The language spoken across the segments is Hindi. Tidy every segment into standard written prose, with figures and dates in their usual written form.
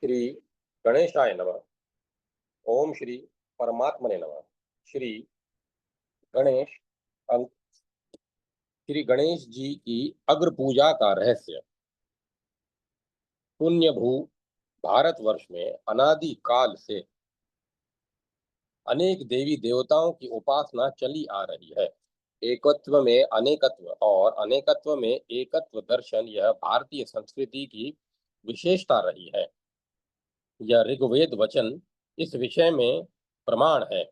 श्री गणेशाय नमः। ओम श्री परमात्मने नमः। श्री गणेश अं- श्री गणेश जी की अग्र पूजा का रहस्य। पुण्य भू भारतवर्ष में अनादि काल से अनेक देवी देवताओं की उपासना चली आ रही है। एकत्व में अनेकत्व और अनेकत्व में एकत्व दर्शन यह भारतीय संस्कृति की विशेषता रही है। यह ऋग्वेद वचन इस विषय में प्रमाण है।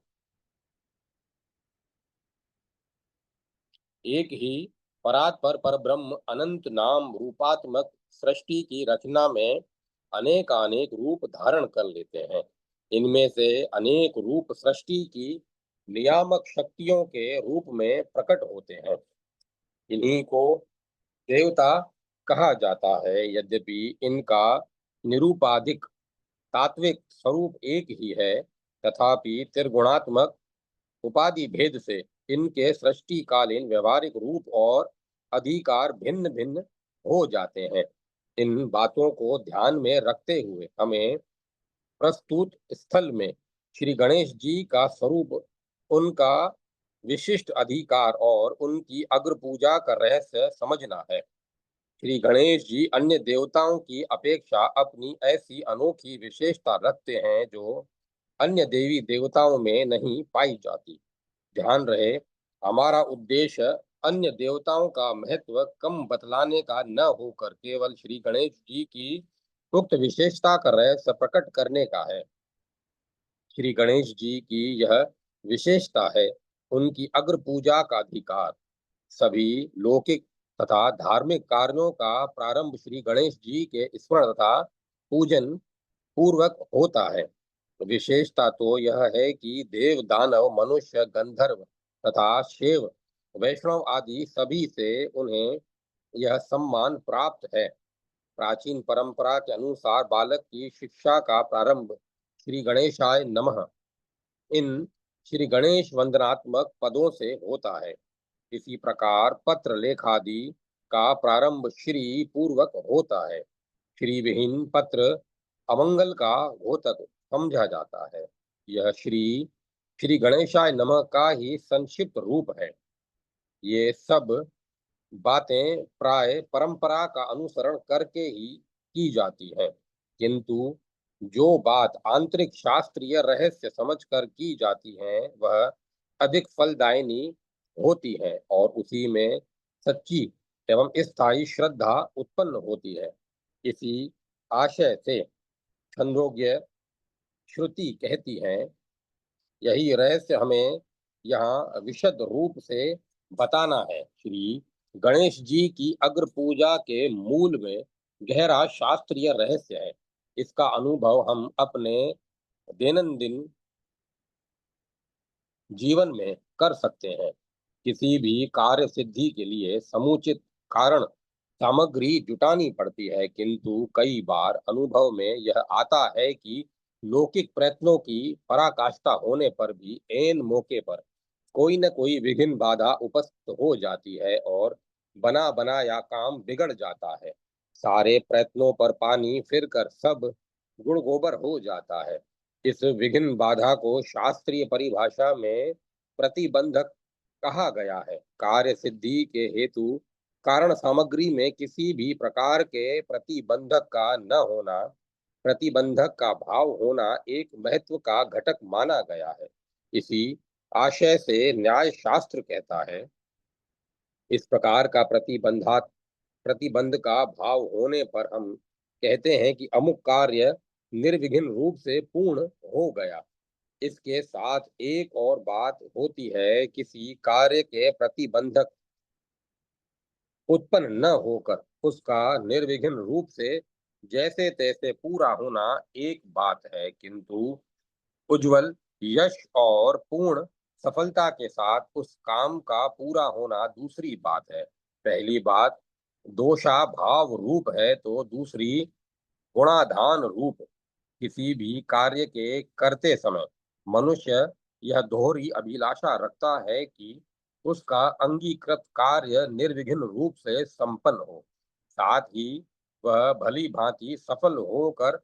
एक ही परात्पर पर ब्रह्म अनंत नाम रूपात्मक सृष्टि की रचना में अनेकानेक रूप धारण कर लेते हैं। इनमें से अनेक रूप सृष्टि की नियामक शक्तियों के रूप में प्रकट होते हैं। इन्हीं को देवता कहा जाता है। यद्यपि इनका निरूपाधिक तात्विक स्वरूप एक ही है, तथापि त्रिगुणात्मक उपाधि भेद से इनके सृष्टिकालीन व्यवहारिक रूप और अधिकार भिन्न भिन्न हो जाते हैं। इन बातों को ध्यान में रखते हुए हमें प्रस्तुत स्थल में श्री गणेश जी का स्वरूप, उनका विशिष्ट अधिकार और उनकी अग्र पूजा का रहस्य समझना है। श्री गणेश जी अन्य देवताओं की अपेक्षा अपनी ऐसी अनोखी विशेषता रखते हैं जो अन्य देवी देवताओं में नहीं पाई जाती। ध्यान रहे, हमारा उद्देश्य अन्य देवताओं का महत्व कम बतलाने का न होकर केवल श्री गणेश जी की उक्त विशेषता का रहस्य प्रकट करने का है। श्री गणेश जी की यह विशेषता है उनकी अग्र पूजा का अधिकार। सभी लौकिक तथा धार्मिक कार्यों का प्रारंभ श्री गणेश जी के स्मरण तथा पूजन पूर्वक होता है। विशेषता तो यह है कि देव दानव मनुष्य गंधर्व तथा शिव वैष्णव आदि सभी से उन्हें यह सम्मान प्राप्त है। प्राचीन परंपरा के अनुसार बालक की शिक्षा का प्रारंभ श्री गणेशाय नमः इन श्री गणेश वंदनात्मक पदों से होता है। इसी प्रकार पत्र लेखादि का प्रारंभ श्री पूर्वक होता है। श्री विहीन पत्र अमंगल का घोतक समझा जाता है। यह श्री श्री गणेशाय नमः का ही संक्षिप्त रूप है। ये सब बातें प्राय परंपरा का अनुसरण करके ही की जाती हैं, किंतु जो बात आंतरिक शास्त्रीय रहस्य समझकर की जाती है वह अधिक फलदायिनी होती है और उसी में सच्ची एवं स्थायी श्रद्धा उत्पन्न होती है। इसी आशय से छंदोग्य श्रुति कहती है, यही रहस्य हमें यहाँ विशद रूप से बताना है। श्री गणेश जी की अग्र पूजा के मूल में गहरा शास्त्रीय रहस्य है। इसका अनुभव हम अपने दैनंदिन जीवन में कर सकते हैं। किसी भी कार्य सिद्धि के लिए समुचित कारण सामग्री जुटानी पड़ती है, किंतु कई बार अनुभव में यह आता है कि लौकिक प्रयत्नों की पराकाष्ठा होने पर भी ऐन मौके पर कोई न कोई विघ्न बाधा उपस्थित हो जाती है और बना बनाया काम बिगड़ जाता है। सारे प्रयत्नों पर पानी फिरकर सब गुड़ गोबर हो जाता है। इस विघ्न बाधा को शास्त्रीय परिभाषा में प्रतिबंधक कहा गया है। कार्य सिद्धि के हेतु कारण सामग्री में किसी भी प्रकार के प्रतिबंधक का न होना, प्रतिबंधक का भाव होना एक महत्व का घटक माना गया है। इसी आशय से न्याय शास्त्र कहता है, इस प्रकार का प्रतिबंध का भाव होने पर हम कहते हैं कि अमुक कार्य निर्विघ्न रूप से पूर्ण हो गया। इसके साथ एक और बात होती है, किसी कार्य के प्रतिबंधक उत्पन्न न होकर उसका निर्विघ्न रूप से जैसे तैसे पूरा होना एक बात है, किंतु उज्जवल यश और पूर्ण सफलता के साथ उस काम का पूरा होना दूसरी बात है। पहली बात दोषा भाव रूप है तो दूसरी गुणाधान रूप। किसी भी कार्य के करते समय मनुष्य यह दोहरी अभिलाषा रखता है कि उसका अंगीकृत कार्य निर्विघ्न रूप से संपन्न हो, साथ ही वह भली भांति सफल होकर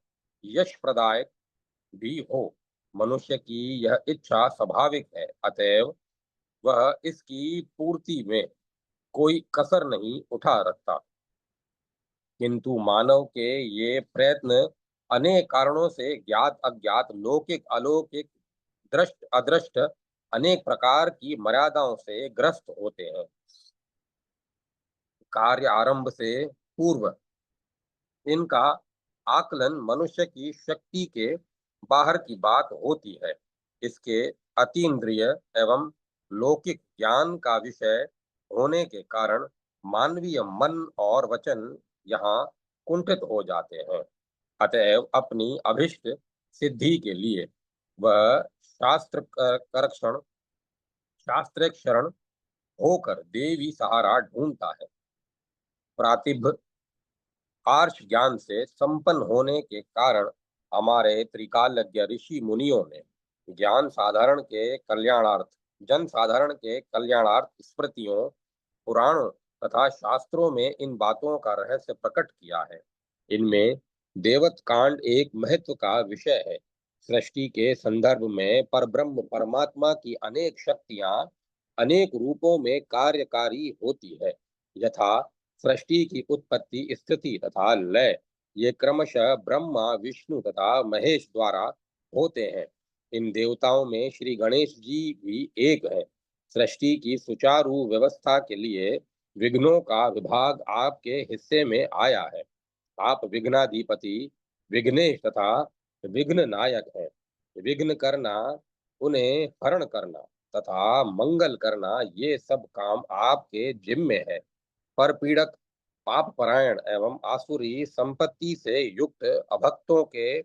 यश प्रदायक भी हो। मनुष्य की यह इच्छा स्वाभाविक है, अतएव वह इसकी पूर्ति में कोई कसर नहीं उठा रखता। किंतु मानव के ये प्रयत्न अनेक कारणों से ज्ञात अज्ञात, लौकिक अलौकिक, दृष्ट अदृष्ट, अनेक प्रकार की मर्यादाओं से ग्रस्त होते हैं। कार्य आरंभ से पूर्व इनका आकलन मनुष्य की शक्ति के बाहर की बात होती है। इसके अतीन्द्रिय एवं लौकिक ज्ञान का विषय होने के कारण मानवीय मन और वचन यहाँ कुंठित हो जाते हैं। अतएव अपनी अभिष्ट सिद्धि के लिए वह करक्षण शास्त्र शरण होकर देवी सहारा ढूंढता है। प्रातिभ आर्ष ज्ञान से संपन्न होने के कारण हमारे त्रिकालज्ञ ऋषि मुनियों ने ज्ञान साधारण के कल्याणार्थ, जन साधारण के कल्याणार्थ स्मृतियों, पुराणों तथा शास्त्रों में इन बातों का रहस्य प्रकट किया है। इनमें देवत कांड एक महत्व का विषय है। सृष्टि के संदर्भ में परब्रह्म परमात्मा की अनेक शक्तियां अनेक रूपों में कार्यकारी होती है। यथा सृष्टि की उत्पत्ति, स्थिति तथा लय ये क्रमशः ब्रह्मा, विष्णु तथा महेश द्वारा होते हैं। इन देवताओं में श्री गणेश जी भी एक है। सृष्टि की सुचारू व्यवस्था के लिए विघ्नों का विभाग आपके हिस्से में आया है। आप विघ्नाधिपति, विघ्नेश तथा विघ्न नायक हैं। विघ्न करना, उन्हें हरण करना तथा मंगल करना, ये सब काम आपके जिम्मे है। पर पीड़क, पाप परायण एवं आसुरी संपत्ति से युक्त अभक्तों के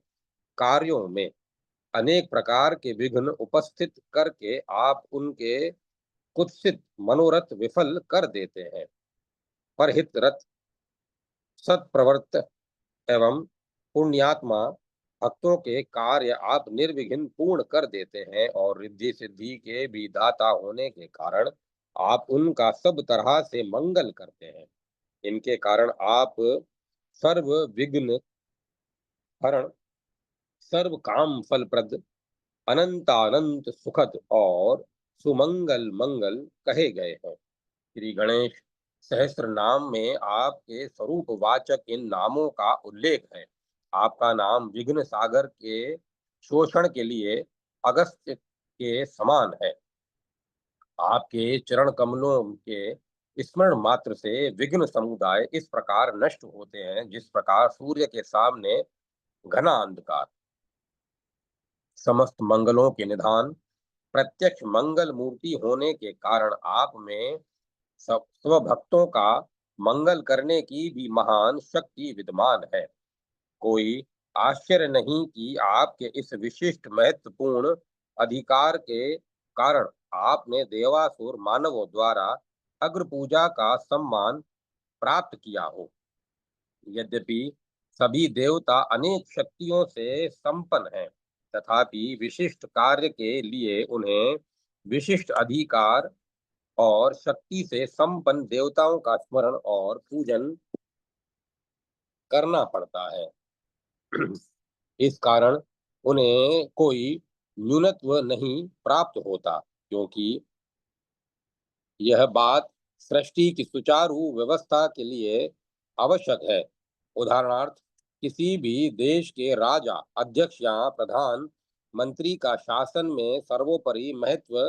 कार्यों में अनेक प्रकार के विघ्न उपस्थित करके आप उनके कुत्सित मनोरथ विफल कर देते हैं। परहित रत, सत्प्रवृत्त एवं पुण्यात्मा भक्तों के कार्य आप निर्विघ्न पूर्ण कर देते हैं और रिद्धि सिद्धि के भी दाता होने के कारण आप उनका सब तरह से मंगल करते हैं। इनके कारण आप सर्व विघ्न हरण, सर्व काम फलप्रद, अनंतानंत सुखद और सुमंगल मंगल कहे गए हैं। श्री गणेश सहस्त्र नाम में आपके स्वरूप वाचक इन नामों का उल्लेख है। आपका नाम विघ्न सागर के शोषण के लिए अगस्त्य के समान है। आपके चरण कमलों के स्मरण मात्र से विघ्न समुदाय इस प्रकार नष्ट होते हैं, जिस प्रकार सूर्य के सामने घना अंधकार। समस्त मंगलों के निधान, प्रत्यक्ष मंगल मूर्ति होने के कारण आप में सब स्वभक्तों का मंगल करने की भी महान शक्ति विद्यमान है। कोई आश्चर्य नहीं कि आपके इस विशिष्ट महत्वपूर्ण अधिकार के कारण आपने देवासुर मानवों द्वारा अग्र पूजा का सम्मान प्राप्त किया हो। यद्यपि सभी देवता अनेक शक्तियों से संपन्न हैं, तथापि विशिष्ट कार्य के लिए उन्हें विशिष्ट अधिकार और शक्ति से संपन्न देवताओं का स्मरण और पूजन करना पड़ता है। इस कारण उन्हें कोई न्यूनत्व नहीं प्राप्त होता, क्योंकि यह बात सृष्टि की सुचारू व्यवस्था के लिए आवश्यक है। उदाहरणार्थ, किसी भी देश के राजा, अध्यक्ष या प्रधान मंत्री का शासन में सर्वोपरि महत्व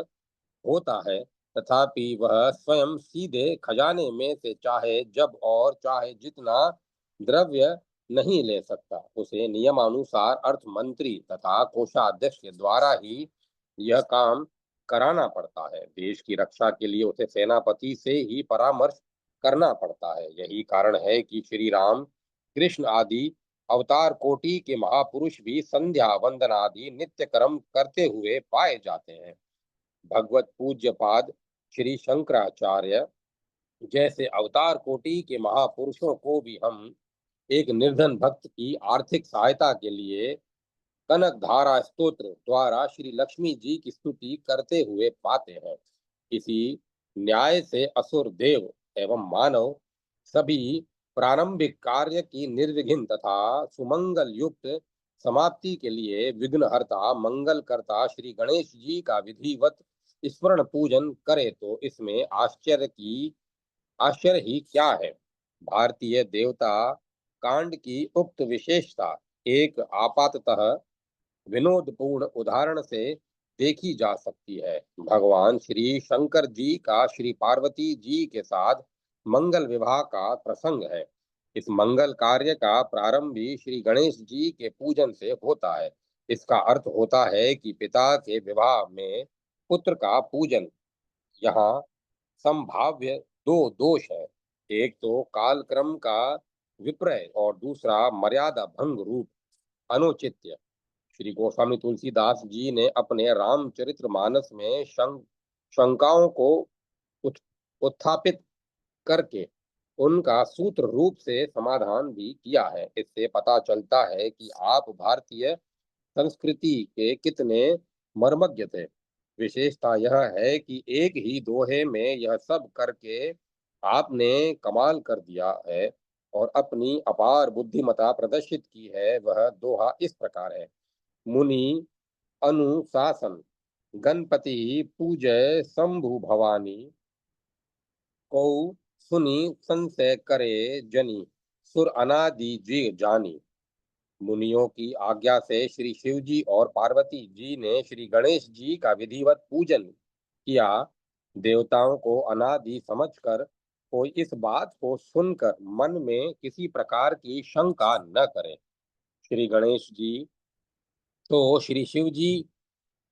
होता है, तथापि वह स्वयं सीधे खजाने में से चाहे जब और चाहे जितना द्रव्य नहीं ले सकता। उसे नियमानुसार अर्थ मंत्री तथा कोषाध्यक्ष के द्वारा ही यह काम कराना पड़ता है। देश की रक्षा के लिए उसे सेनापति से ही परामर्श करना पड़ता है। यही कारण है कि श्री राम, कृष्ण आदि अवतार कोटि के महापुरुष भी संध्या वंदन आदि नित्य कर्म करते हुए पाए जाते हैं। भगवत पूज्य पाद श्री शंकराचार्य जैसे अवतार कोटि के महापुरुषों को भी हम एक निर्धन भक्त की आर्थिक सहायता के लिए कनक धारा स्तोत्र द्वारा श्री लक्ष्मी जी की स्तुति करते हुए पाते हैं। इसी न्याय से असुर, देव एवं मानव सभी प्रारंभिक कार्य की निर्विघ्न तथा सुमंगल युक्त समाप्ति के लिए विघ्नहर्ता मंगलकर्ता श्री गणेश जी का विधिवत स्मरण पूजन करे तो इसमें आश्चर्य ही क्या है। भारतीय देवता कांड की उक्त विशेषता एक आपाततः विनोदपूर्ण उदाहरण से देखी जा सकती है। भगवान श्री शंकर जी का श्री पार्वती जी के साथ मंगल विवाह का प्रसंग है। इस मंगल कार्य का प्रारंभ भी श्री गणेश जी के पूजन से होता है। इसका अर्थ होता है कि पिता के विवाह में पुत्र का पूजन। यहाँ संभाव्य दो दोष है, एक तो कालक्रम का विपर्य और दूसरा मर्यादा भंग रूप अनुचित्य। श्री गोस्वामी तुलसीदास जी ने अपने रामचरितमानस में शंकाओं को उत्थापित करके उनका सूत्र रूप से समाधान भी किया है। इससे पता चलता है कि आप भारतीय संस्कृति के कितने मर्मज्ञ थे। विशेषता यह है कि एक ही दोहे में यह सब करके आपने कमाल कर दिया है और अपनी अपार बुद्धिमता प्रदर्शित की है। वह दोहा इस प्रकार है। मुनि अनुशासन गणपति पूजय शंभु भवानी, कौ सुनी संशय करे जनी, सुर अनादि द्विग जानी। मुनियों की आज्ञा से श्री शिव जी और पार्वती जी ने श्री गणेश जी का विधिवत पूजन किया। देवताओं को अनादि समझकर कोई इस बात को सुनकर मन में किसी प्रकार की शंका न करे। श्री गणेश जी तो श्री शिव जी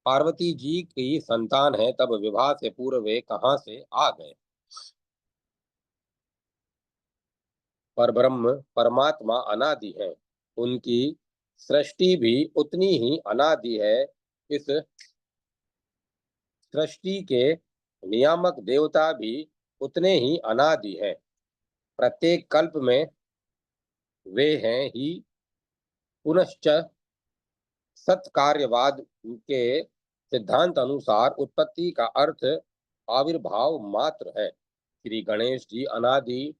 पार्वती जी की संतान है, तब विवाह से पूर्व वे कहाँ से आ गए। पर ब्रह्म परमात्मा अनादि है, उनकी सृष्टि भी उतनी ही अनादि है। इस सृष्टि के नियामक देवता भी उतने ही अनादि है। प्रत्येक कल्प में वे हैं ही। पुनश्च सत्कार्यवाद के सिद्धांत अनुसार उत्पत्ति का अर्थ आविर्भाव मात्र है। श्री गणेश जी अनादि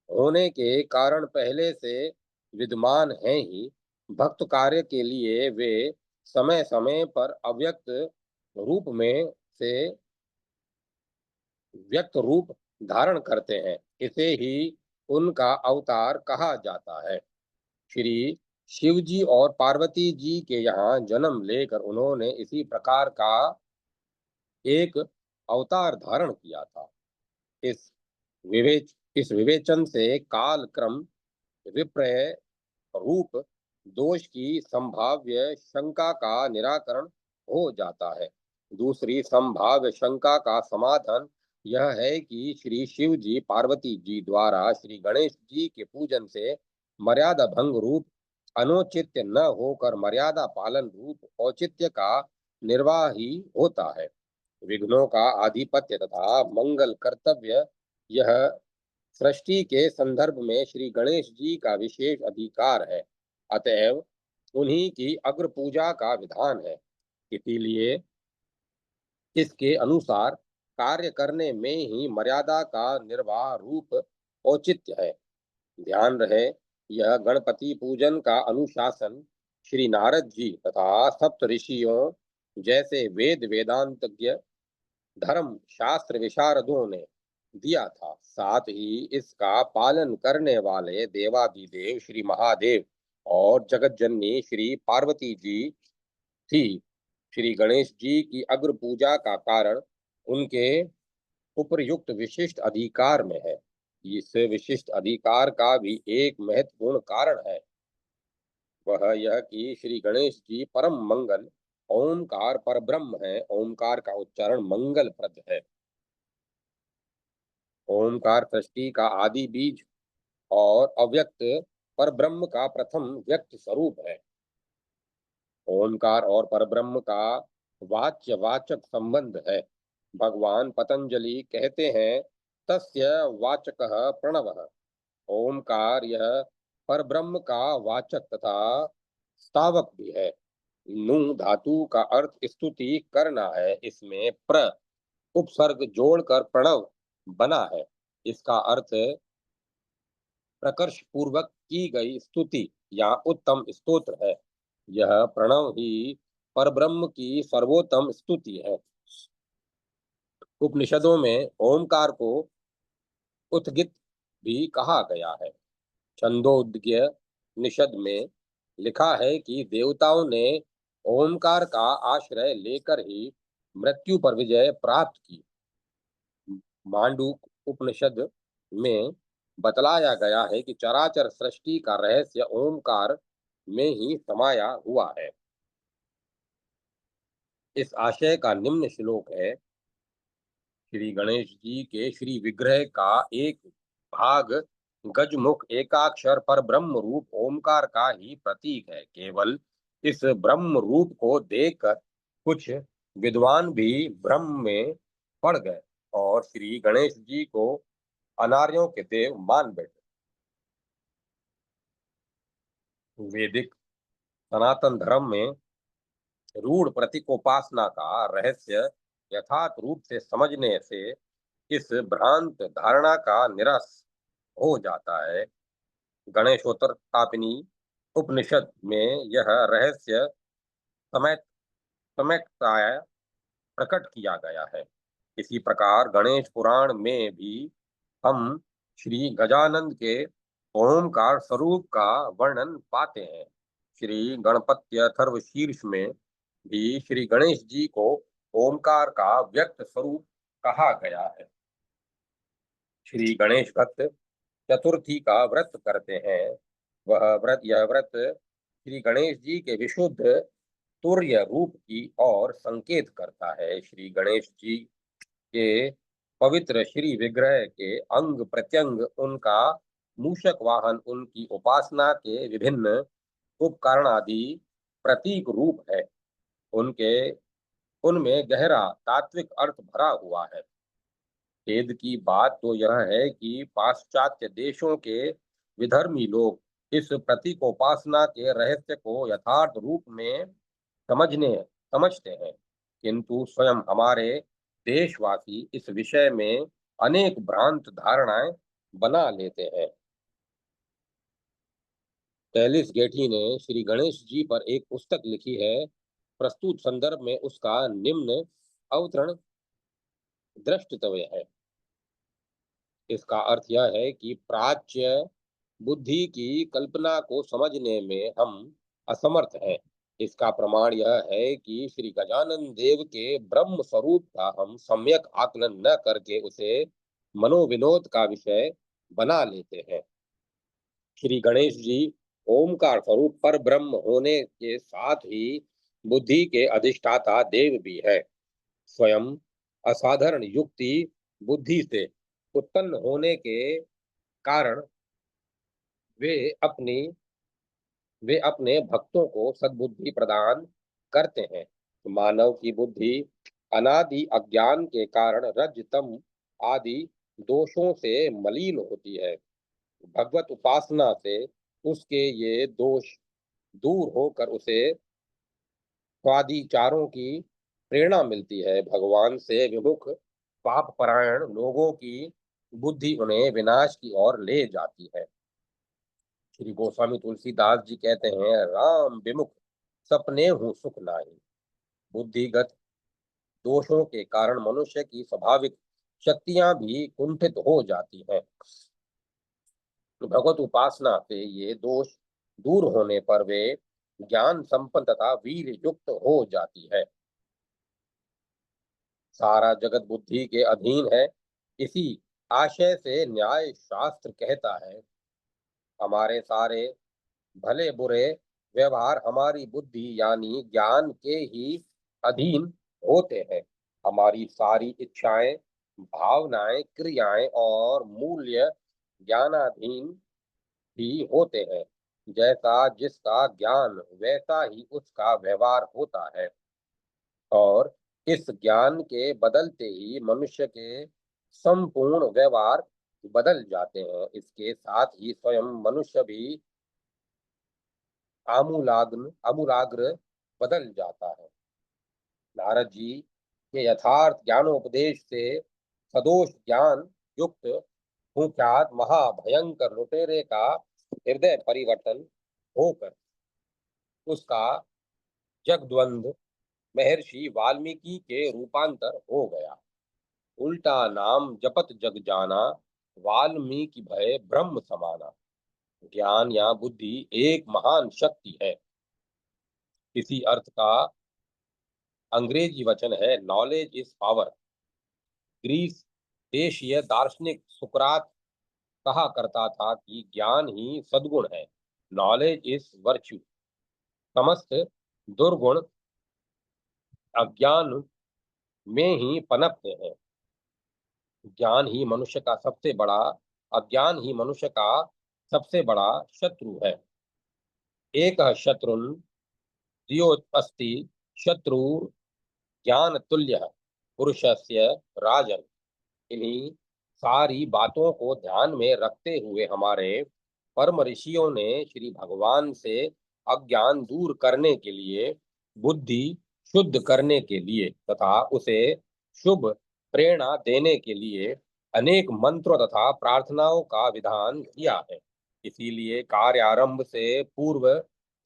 होने के कारण पहले से विद्यमान हैं ही। भक्त कार्य के लिए वे समय समय पर अव्यक्त रूप में से व्यक्त रूप धारण करते हैं। इसे ही उनका अवतार कहा जाता है। श्री शिव जी और पार्वती जी के यहाँ जन्म लेकर उन्होंने इसी प्रकार का एक अवतार धारण किया था। इस इस विवेचन से काल क्रम विपर्य रूप दोष की संभाव्य शंका का निराकरण हो जाता है। दूसरी संभाव्य शंका का समाधान यह है कि श्री शिव जी पार्वती जी द्वारा श्री गणेश जी के पूजन से मर्यादा भंग रूप अनुचित्य न होकर मर्यादा पालन रूप औचित्य का निर्वाह ही होता है। विघ्नों का आधिपत्य तथा मंगल कर्तव्य यह सृष्टि के संदर्भ में श्री गणेश जी का विशेष अधिकार है। अतएव उन्हीं की अग्र पूजा का विधान है। इसीलिए इसके अनुसार कार्य करने में ही मर्यादा का निर्वाह रूप औचित्य है। ध्यान रहे, यह गणपति पूजन का अनुशासन श्री नारद जी तथा सप्त ऋषियों जैसे वेदांतज्ञ धर्म शास्त्र विशारदों ने दिया था। साथ ही इसका पालन करने वाले देवादिदेव श्री महादेव और जगत जननी श्री पार्वती जी थी। श्री गणेश जी की अग्र पूजा का कारण उनके उपयुक्त विशिष्ट अधिकार में है। इस विशिष्ट अधिकार का भी एक महत्वपूर्ण कारण है, वह यह कि श्री गणेश जी परम मंगल ओमकार पर ब्रह्म है। ओमकार का उच्चारण मंगल प्रद है। ओमकार सृष्टि का आदि बीज और अव्यक्त पर ब्रह्म का प्रथम व्यक्त स्वरूप है। ओमकार और परब्रह्म का वाच्य वाचक संबंध है। भगवान पतंजलि कहते हैं, तस्य वाचकः प्रणवः। ओमकार यह परब्रह्म का वाचक तथा स्थावक भी है। नु धातु का अर्थ स्तुति करना है। इसमें प्र उपसर्ग जोड़कर प्रणव बना है। इसका अर्थ प्रकर्ष पूर्वक की गई स्तुति या उत्तम स्तोत्र है। यह प्रणव ही परब्रह्म की सर्वोत्तम स्तुति है। उपनिषदों में ओमकार को उद्गित भी कहा गया है। छंदोग्य निषद में लिखा है कि देवताओं ने ओमकार का आश्रय लेकर ही मृत्यु पर विजय प्राप्त की। मांडूक उपनिषद में बतलाया गया है कि चराचर सृष्टि का रहस्य ओमकार में ही समाया हुआ है। इस आशय का निम्न श्लोक है। श्री गणेश जी के श्री विग्रह का एक भाग गजमुख एकाक्षर पर ब्रह्म रूप ओमकार का ही प्रतीक है। केवल इस ब्रह्म रूप को देखकर कुछ विद्वान भी ब्रह्म में पड़ गए और श्री गणेश जी को अनार्यों के देव मान बैठे। वैदिक सनातन धर्म में रूढ़ प्रतीकोपासना का रहस्य यथार्थ रूप से समझने से इस भ्रांत धारणा का निरस हो जाता है। गणेशोत्तरतापिनी उपनिषद में यह रहस्य समय सम्यक्तया प्रकट किया गया है। इसी प्रकार गणेश पुराण में भी हम श्री गजानंद के ओमकार स्वरूप का वर्णन पाते हैं। श्री गणपत्यथर्व शीर्ष में भी श्री गणेश जी को ओमकार का व्यक्त स्वरूप कहा गया है। श्री गणेश भक्त चतुर्थी का व्रत करते हैं। यह व्रत श्री गणेश जी के विशुद्ध तुर्य रूप की ओर संकेत करता है। श्री गणेश जी के पवित्र श्री विग्रह के अंग प्रत्यंग उनका मूषक वाहन उनकी उपासना के विभिन्न उपकरण आदि प्रतीक रूप है। उनके उनमें गहरा तात्विक अर्थ भरा हुआ है। खेद की बात तो यह है कि पाश्चात्य देशों के विधर्मी लोग इस प्रतीकोपासना के रहस्य को यथार्थ रूप में समझते हैं, किंतु स्वयं हमारे देशवासी इस विषय में अनेक भ्रांत धारणाएं बना लेते हैं। कैलिस गेठी ने श्री गणेश जी पर एक पुस्तक लिखी है। प्रस्तुत संदर्भ में उसका निम्न अवतरण दृष्टव्य है। इसका अर्थ यह है कि प्राच्य बुद्धि की कल्पना को समझने में हम असमर्थ हैं। इसका प्रमाण यह है कि श्री गजानन देव के ब्रह्म स्वरूप का हम सम्यक आकलन न करके उसे मनोविनोद का विषय बना लेते हैं। श्री गणेश जी ओमकार स्वरूप पर ब्रह्म होने के साथ ही बुद्धि के अधिष्ठाता देव भी है। स्वयं असाधारण युक्ति बुद्धि से उत्पन्न होने के कारण वे अपनी वे अपने भक्तों को सद्बुद्धि प्रदान करते हैं। मानव की बुद्धि अनादि अज्ञान के कारण रज तम आदि दोषों से मलिन होती है। भगवत उपासना से उसके ये दोष दूर होकर उसे स्वादिचारों की प्रेरणा मिलती है। भगवान से विमुख पाप परायण लोगों की बुद्धि उन्हें विनाश की ओर ले जाती है। श्री गोस्वामी तुलसीदास जी कहते हैं, राम विमुख सपने हूँ सुख नाही। बुद्धिगत दोषों के कारण मनुष्य की स्वाभाविक शक्तियां भी कुंठित हो जाती हैं। भगवत उपासना से ये दोष दूर होने पर वे ज्ञान संपन्न तथा वीर युक्त हो जाती है। सारा जगत बुद्धि के अधीन है। इसी आशय से न्याय शास्त्र कहता है, हमारे सारे भले बुरे व्यवहार हमारी बुद्धि यानी ज्ञान के ही अधीन होते हैं। हमारी सारी इच्छाएं, भावनाएं, क्रियाएं और मूल्य ज्ञानाधीन ही होते हैं। जैसा जिसका ज्ञान वैसा ही उसका व्यवहार होता है और इस ज्ञान के बदलते ही मनुष्य के संपूर्ण व्यवहार बदल जाते हैं। इसके साथ ही स्वयं मनुष्य भी आमूलाग्र बदल जाता है। नारद जी के यथार्थ ज्ञानोपदेश से सदोष ज्ञान युक्त कुख्यात महाभयंकर लुटेरे का हृदय परिवर्तन होकर उसका जगद्वंद महर्षि वाल्मीकि के रूपांतर हो गया। उल्टा नाम जपत जग जाना, वाल्मीकि भय ब्रह्म समाना। ज्ञान या बुद्धि एक महान शक्ति है। इसी अर्थ का अंग्रेजी वचन है नॉलेज इज पावर। ग्रीस देशीय दार्शनिक सुकरात कहा करता था कि ज्ञान ही सद्गुण है, नॉलेज इज वर्च्यू। समस्त दुर्गुण अज्ञान में ही पनपते हैं। ज्ञान ही मनुष्य का सबसे बड़ा अज्ञान ही मनुष्य का सबसे बड़ा शत्रु है। एक शत्रुन द्योऽस्ति शत्रु ज्ञान तुल्य पुरुषस्य राजन। इन्हीं सारी बातों को ध्यान में रखते हुए हमारे परम ऋषियों ने श्री भगवान से अज्ञान दूर करने के लिए, बुद्धि शुद्ध करने के लिए तथा उसे शुभ प्रेरणा देने के लिए अनेक मंत्रों तथा प्रार्थनाओं का विधान किया है। इसीलिए कार्यारंभ से पूर्व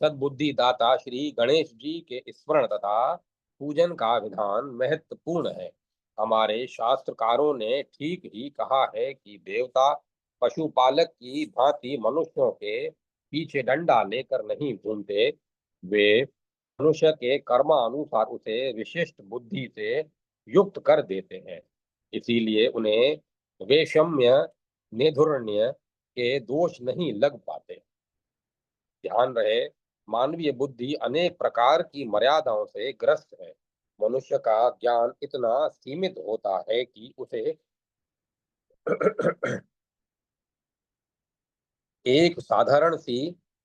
सद्बुद्धि दाता श्री गणेश जी के स्मरण तथा पूजन का विधान महत्वपूर्ण है। हमारे शास्त्रकारों ने ठीक ही कहा है कि देवता पशुपालक की भांति मनुष्यों के पीछे डंडा लेकर नहीं घूमते, वे मनुष्य के कर्मानुसार उसे विशिष्ट बुद्धि से युक्त कर देते हैं। इसीलिए उन्हें वैषम्य निधुर्ण्य के दोष नहीं लग पाते। ध्यान रहे, मानवीय बुद्धि अनेक प्रकार की मर्यादाओं से ग्रस्त है। मनुष्य का ज्ञान इतना सीमित होता है कि उसे एक साधारण सी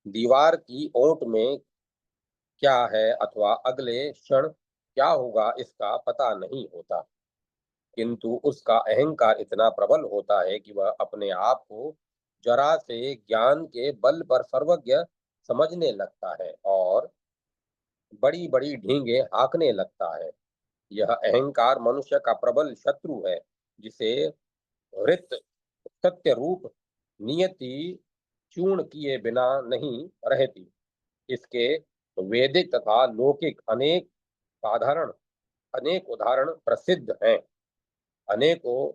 दीवार की ओट में क्या है अथवा अगले क्षण क्या होगा इसका पता नहीं होता। किंतु उसका अहंकार इतना प्रबल होता है कि वह अपने आप को जरा से ज्ञान के बल पर सर्वज्ञ समझने लगता है और बड़ी बड़ी ढींगे हाँकने लगता है। यह अहंकार मनुष्य का प्रबल शत्रु है, जिसे हृत सत्य रूप नियति चूर्ण किए बिना नहीं रहती। इसके वैदिक तथा लौकिक अनेक उदाहरण प्रसिद्ध हैं। अनेकों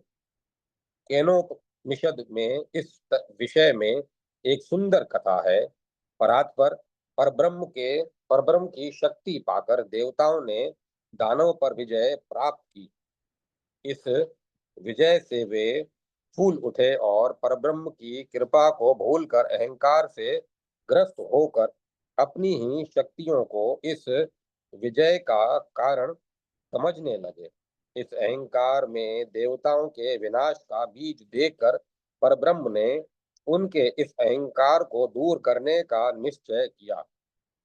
केनोपनिषद में इस विषय में एक सुंदर कथा है। परात्पर परब्रह्म की शक्ति पाकर देवताओं ने दानव पर विजय प्राप्त की। इस विजय से वे फूल उठे और परब्रह्म की कृपा को भूलकर अहंकार से ग्रस्त होकर अपनी ही शक्तियों को इस विजय का कारण समझने लगे। इस अहंकार में देवताओं के विनाश का बीज देखकर परब्रह्म ने उनके इस अहंकार को दूर करने का निश्चय किया।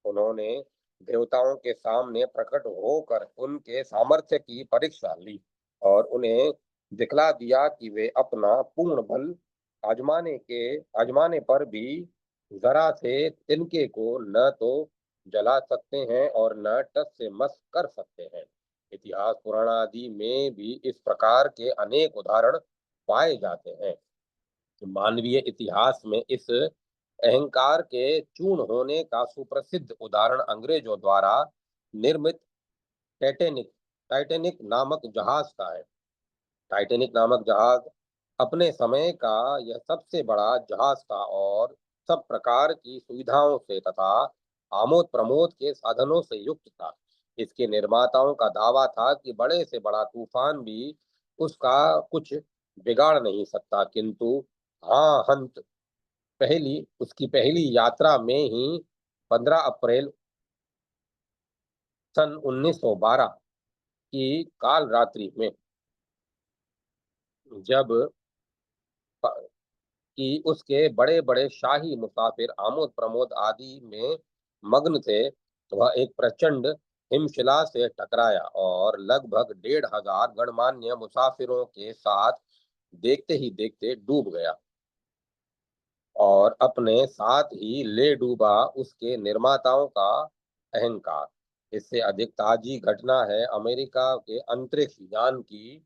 उन्होंने देवताओं के सामने प्रकट होकर उनके सामर्थ्य की परीक्षा ली और उन्हें दिखला दिया कि वे अपना पूर्ण बल आजमाने पर भी जरा से तिनके को न तो जला सकते हैं और न टस से मस कर सकते हैं। इतिहास पुराण आदि में भी इस प्रकार के अनेक उदाहरण पाए जाते हैं। मानवीय इतिहास में इस अहंकार के चूर्ण होने का सुप्रसिद्ध उदाहरण अंग्रेजों द्वारा निर्मित टाइटैनिक टाइटैनिक नामक जहाज का है। टाइटैनिक नामक जहाज अपने समय का यह सबसे बड़ा जहाज था और सब प्रकार की सुविधाओं से तथा आमोद प्रमोद के साधनों से युक्त था। इसके निर्माताओं का दावा था कि बड़े से बड़ा तूफान भी उसका कुछ बिगाड़ नहीं सकता, किंतु हाँ हंत उसकी पहली यात्रा में ही 15 अप्रैल सन 1912 की काल रात्रि में जब कि उसके बड़े बड़े शाही मुसाफिर आमोद प्रमोद आदि में मग्न थे, वह एक प्रचंड हिमशिला से टकराया और लगभग 1500 गणमान्य मुसाफिरों के साथ देखते ही देखते डूब गया और अपने साथ ही ले डूबा उसके निर्माताओं का अहंकार। इससे अधिक ताजी घटना है अमेरिका के अंतरिक्ष यान की।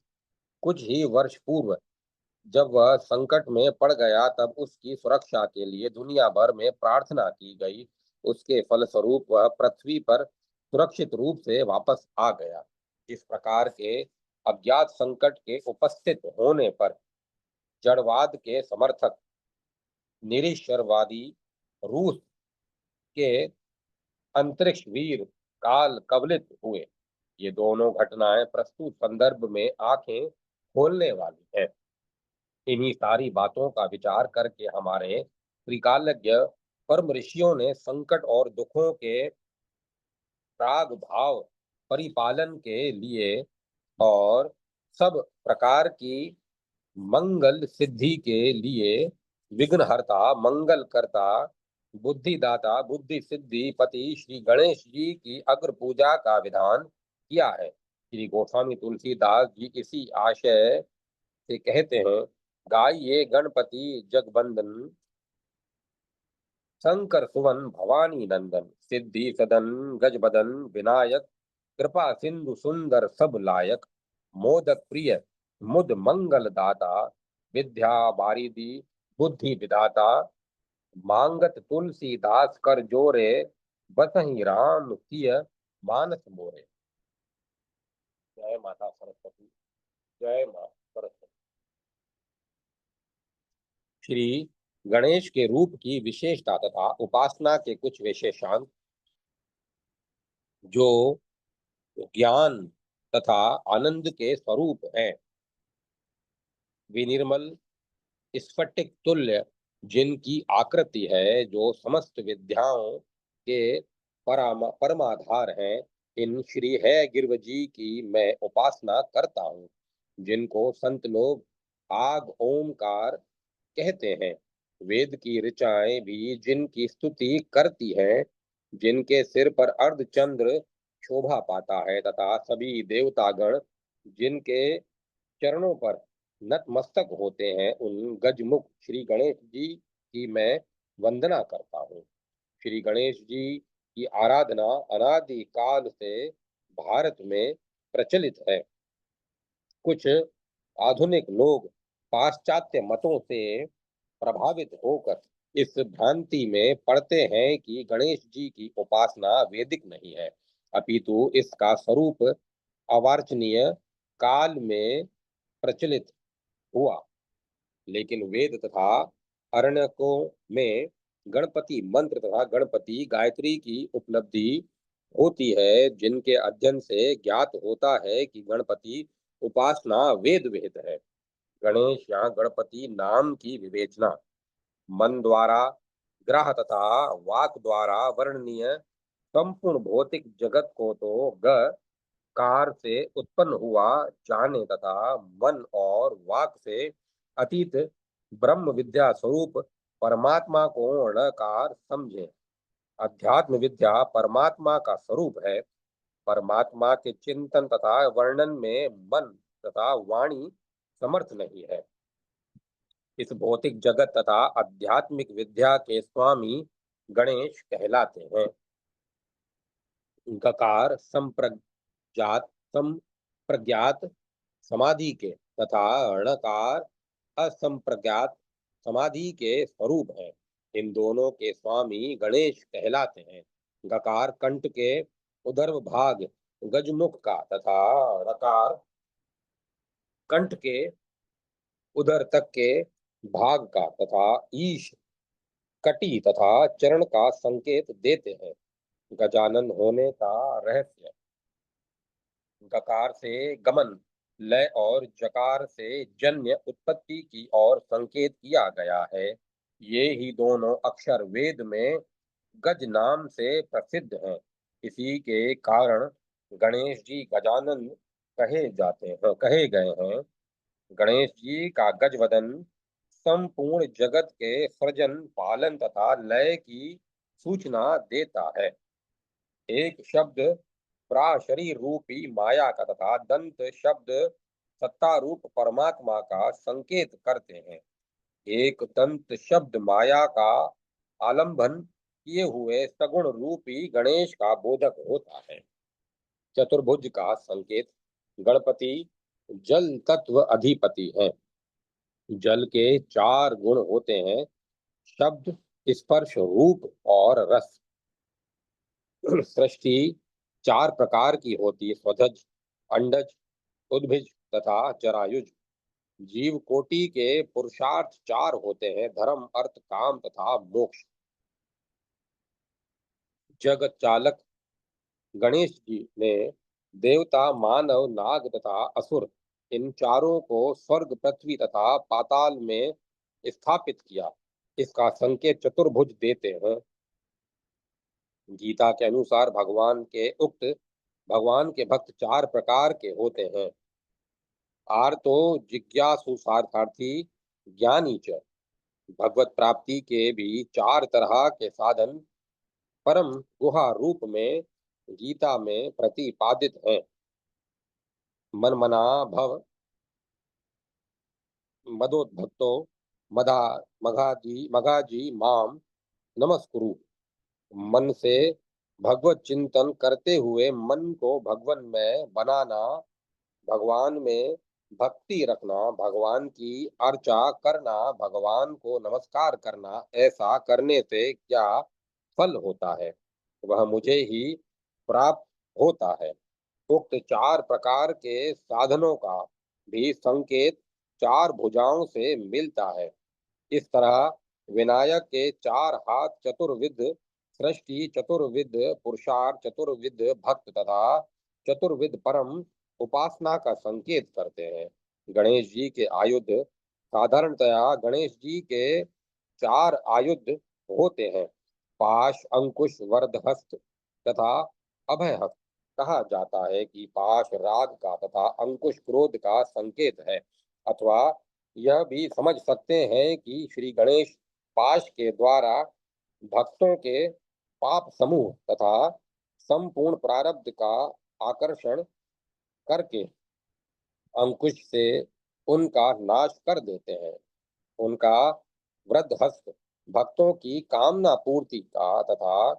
कुछ ही वर्ष पूर्व जब वह संकट में पड़ गया तब उसकी सुरक्षा के लिए दुनिया भर में प्रार्थना की गई। उसके फलस्वरूप वह पृथ्वी पर सुरक्षित रूप से वापस आ गया। इस प्रकार के अज्ञात संकट के उपस्थित होने पर जड़वाद के समर्थक निरीश्वरवादी रूस के अंतरिक्ष वीर काल कवलित हुए। ये दोनों घटनाएं प्रस्तुत संदर्भ में आंखें खोलने वाली हैं। इन्हीं सारी बातों का विचार करके हमारे त्रिकालज्ञ परम ऋषियों ने संकट और दुखों के प्राग भाव परिपालन के लिए और सब प्रकार की मंगल सिद्धि के लिए विघ्नहर्ता मंगलकर्ता बुद्धिदाता बुद्धि सिद्धि पति श्री गणेश जी की अग्र पूजा का विधान किया है। श्री गोस्वामी तुलसीदास जी इसी आशय से कहते हैं, गाइए गणपति जगबंदन शंकर सुवन भवानी नंदन सिद्धि सदन गजबदन विनायक कृपा सिंधु सुंदर सब लायक मोदक प्रिय मुद मंगल दाता विद्या बारिदी बुद्धि विधाता मांगत तुलसीदास कर जोरे बसहि राम सिय मानस मोरे। जय माता सरस्वती। जय माता सरस्वती। श्री गणेश के रूप की विशेषता तथा उपासना के कुछ विशेषांक जो ज्ञान तथा आनंद के स्वरूप हैं। विनिर्मल स्फटिक तुल्य जिनकी आकृति है, जो समस्त विद्याओं के परमाधार हैं, इन श्री है गिरव जी की मैं उपासना करता हूँ। जिनको संत लोग आग ओमकार कहते हैं। वेद की ऋचाएं भी जिनकी स्तुति करती हैं, जिनके सिर पर अर्धचंद्र शोभा पाता है तथा सभी देवतागण जिनके चरणों पर नतमस्तक होते हैं, उन गजमुख श्री गणेश जी की मैं वंदना करता हूँ। श्री गणेश जी की आराधना अनादि काल से भारत में प्रचलित है। कुछ आधुनिक लोग पाश्चात्य मतों से प्रभावित होकर इस भ्रांति में पड़ते हैं कि गणेश जी की उपासना वैदिक नहीं है, अपितु इसका स्वरूप अवार्चनीय काल में प्रचलित हुआ। लेकिन वेद तथा अरण्यकों में गणपति मंत्र तथा गणपति गायत्री की उपलब्धि होती है, जिनके अध्ययन से ज्ञात होता है कि गणपति उपासना वेद विहित है। गणेश या गणपति नाम की विवेचना मन द्वारा ग्रह तथा वाक द्वारा वर्णनीय संपूर्ण भौतिक जगत को तो ग कार से उत्पन्न हुआ जाने तथा मन और वाक से अतीत ब्रह्म विद्या स्वरूप परमात्मा को णकार समझे। अध्यात्म विद्या परमात्मा का स्वरूप है। परमात्मा के चिंतन तथा वर्णन में मन तथा वाणी समर्थ नहीं है। इस भौतिक जगत तथा आध्यात्मिक विद्या के स्वामी गणेश कहलाते हैं। गकार संप्रज्ञात संप्रज्ञात समाधि के तथा णकार असंप्रज्ञात समाधि के स्वरूप है। इन दोनों के स्वामी गणेश कहलाते हैं। गकार कंठ के उदर भाग गजमुख का तथा णकार कंठ के उदर तक के भाग का तथा ईश कटी तथा चरण का संकेत देते हैं। गजानन होने का रहस्य गकार से गमन लय और जकार से जन्य उत्पत्ति की ओर संकेत किया गया है। ये ही दोनों अक्षर वेद में गज नाम से प्रसिद्ध हैं। इसी के कारण गणेश जी गजानन कहे गए हैं। गणेश जी का गजवदन संपूर्ण जगत के सृजन पालन तथा लय की सूचना देता है। एक शब्द प्राशरीर रूपी माया का तथा दंत शब्द सत्ता रूप परमात्मा का संकेत करते हैं। एक दंत शब्द माया का आलंबन किए हुए सगुण रूपी गणेश का बोधक होता है। चतुर्भुज का संकेत गणपति जल तत्व अधिपति है। जल के चार गुण होते हैं, शब्द स्पर्श रूप और रस। सृष्टि चार प्रकार की होती है: स्वधज, अंडज, उद्भिज तथा जरायुज। जीव कोटि के पुरुषार्थ चार होते हैं: धर्म, अर्थ, काम तथा मोक्ष। जगत चालक गणेश जी ने देवता, मानव, नाग तथा असुर, इन चारों को स्वर्ग, पृथ्वी तथा पाताल में स्थापित किया। इसका संकेत चतुर्भुज देते हैं। गीता के अनुसार भगवान के भक्त चार प्रकार के होते हैं: आर्तो जिज्ञासु सार्थार्थी, ज्ञानी च। भगवत प्राप्ति के भी चार तरह के साधन परम गुहा रूप में गीता में प्रतिपादित हैं: मनमना भव, मदोद्भक्तो, मदा मगाजी माम नमस्कुरु। मन से भगवत चिंतन करते हुए मन को भगवान में बनाना, भगवान में भक्ति रखना, भगवान की अर्चा करना, भगवान को नमस्कार करना। ऐसा करने से क्या फल होता है, वह मुझे ही प्राप्त होता है। उक्त चार प्रकार के साधनों का भी संकेत चार भुजाओं से मिलता है। इस तरह विनायक के चार हाथ चतुर्विध सृष्टि, चतुर्विध पुरुषार्थ, चतुर्विध भक्त तथा चतुर्विध परम उपासना का संकेत करते हैं। गणेश जी के आयुध साधारणतया गणेश जी के चार आयुध होते हैं: पाश, अंकुश, वरद हस्त तथा अभय हस्त। कहा जाता है कि पाश राग का तथा अंकुश क्रोध का संकेत है, अथवा यह भी समझ सकते हैं कि श्री गणेश पाश के द्वारा भक्तों के पाप समूह तथा संपूर्ण प्रारब्ध का आकर्षण करके अंकुश से उनका नाश कर देते हैं। उनका वृद्ध हस्त भक्तों की कामना पूर्ति का तथा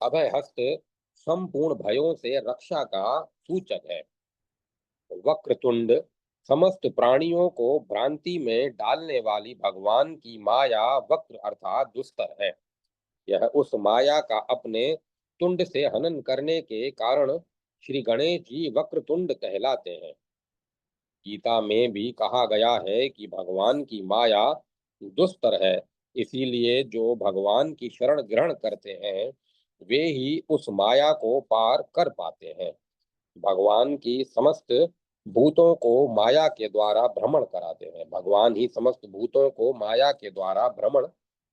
अभय हस्त संपूर्ण भयों से रक्षा का सूचक है। वक्रतुंड समस्त प्राणियों को भ्रांति में डालने वाली भगवान की माया वक्र अर्थात दुस्तर है। यह उस माया का अपने तुंड से हनन करने के कारण श्री गणेश जी वक्रतुंड कहलाते हैं। गीता में भी कहा गया है कि भगवान की माया दुस्तर है, इसीलिए जो भगवान की शरण ग्रहण करते हैं वे ही उस माया को पार कर पाते हैं। भगवान की समस्त भूतों को माया के द्वारा भ्रमण कराते हैं। भगवान ही समस्त भूतों को माया के द्वारा भ्रमण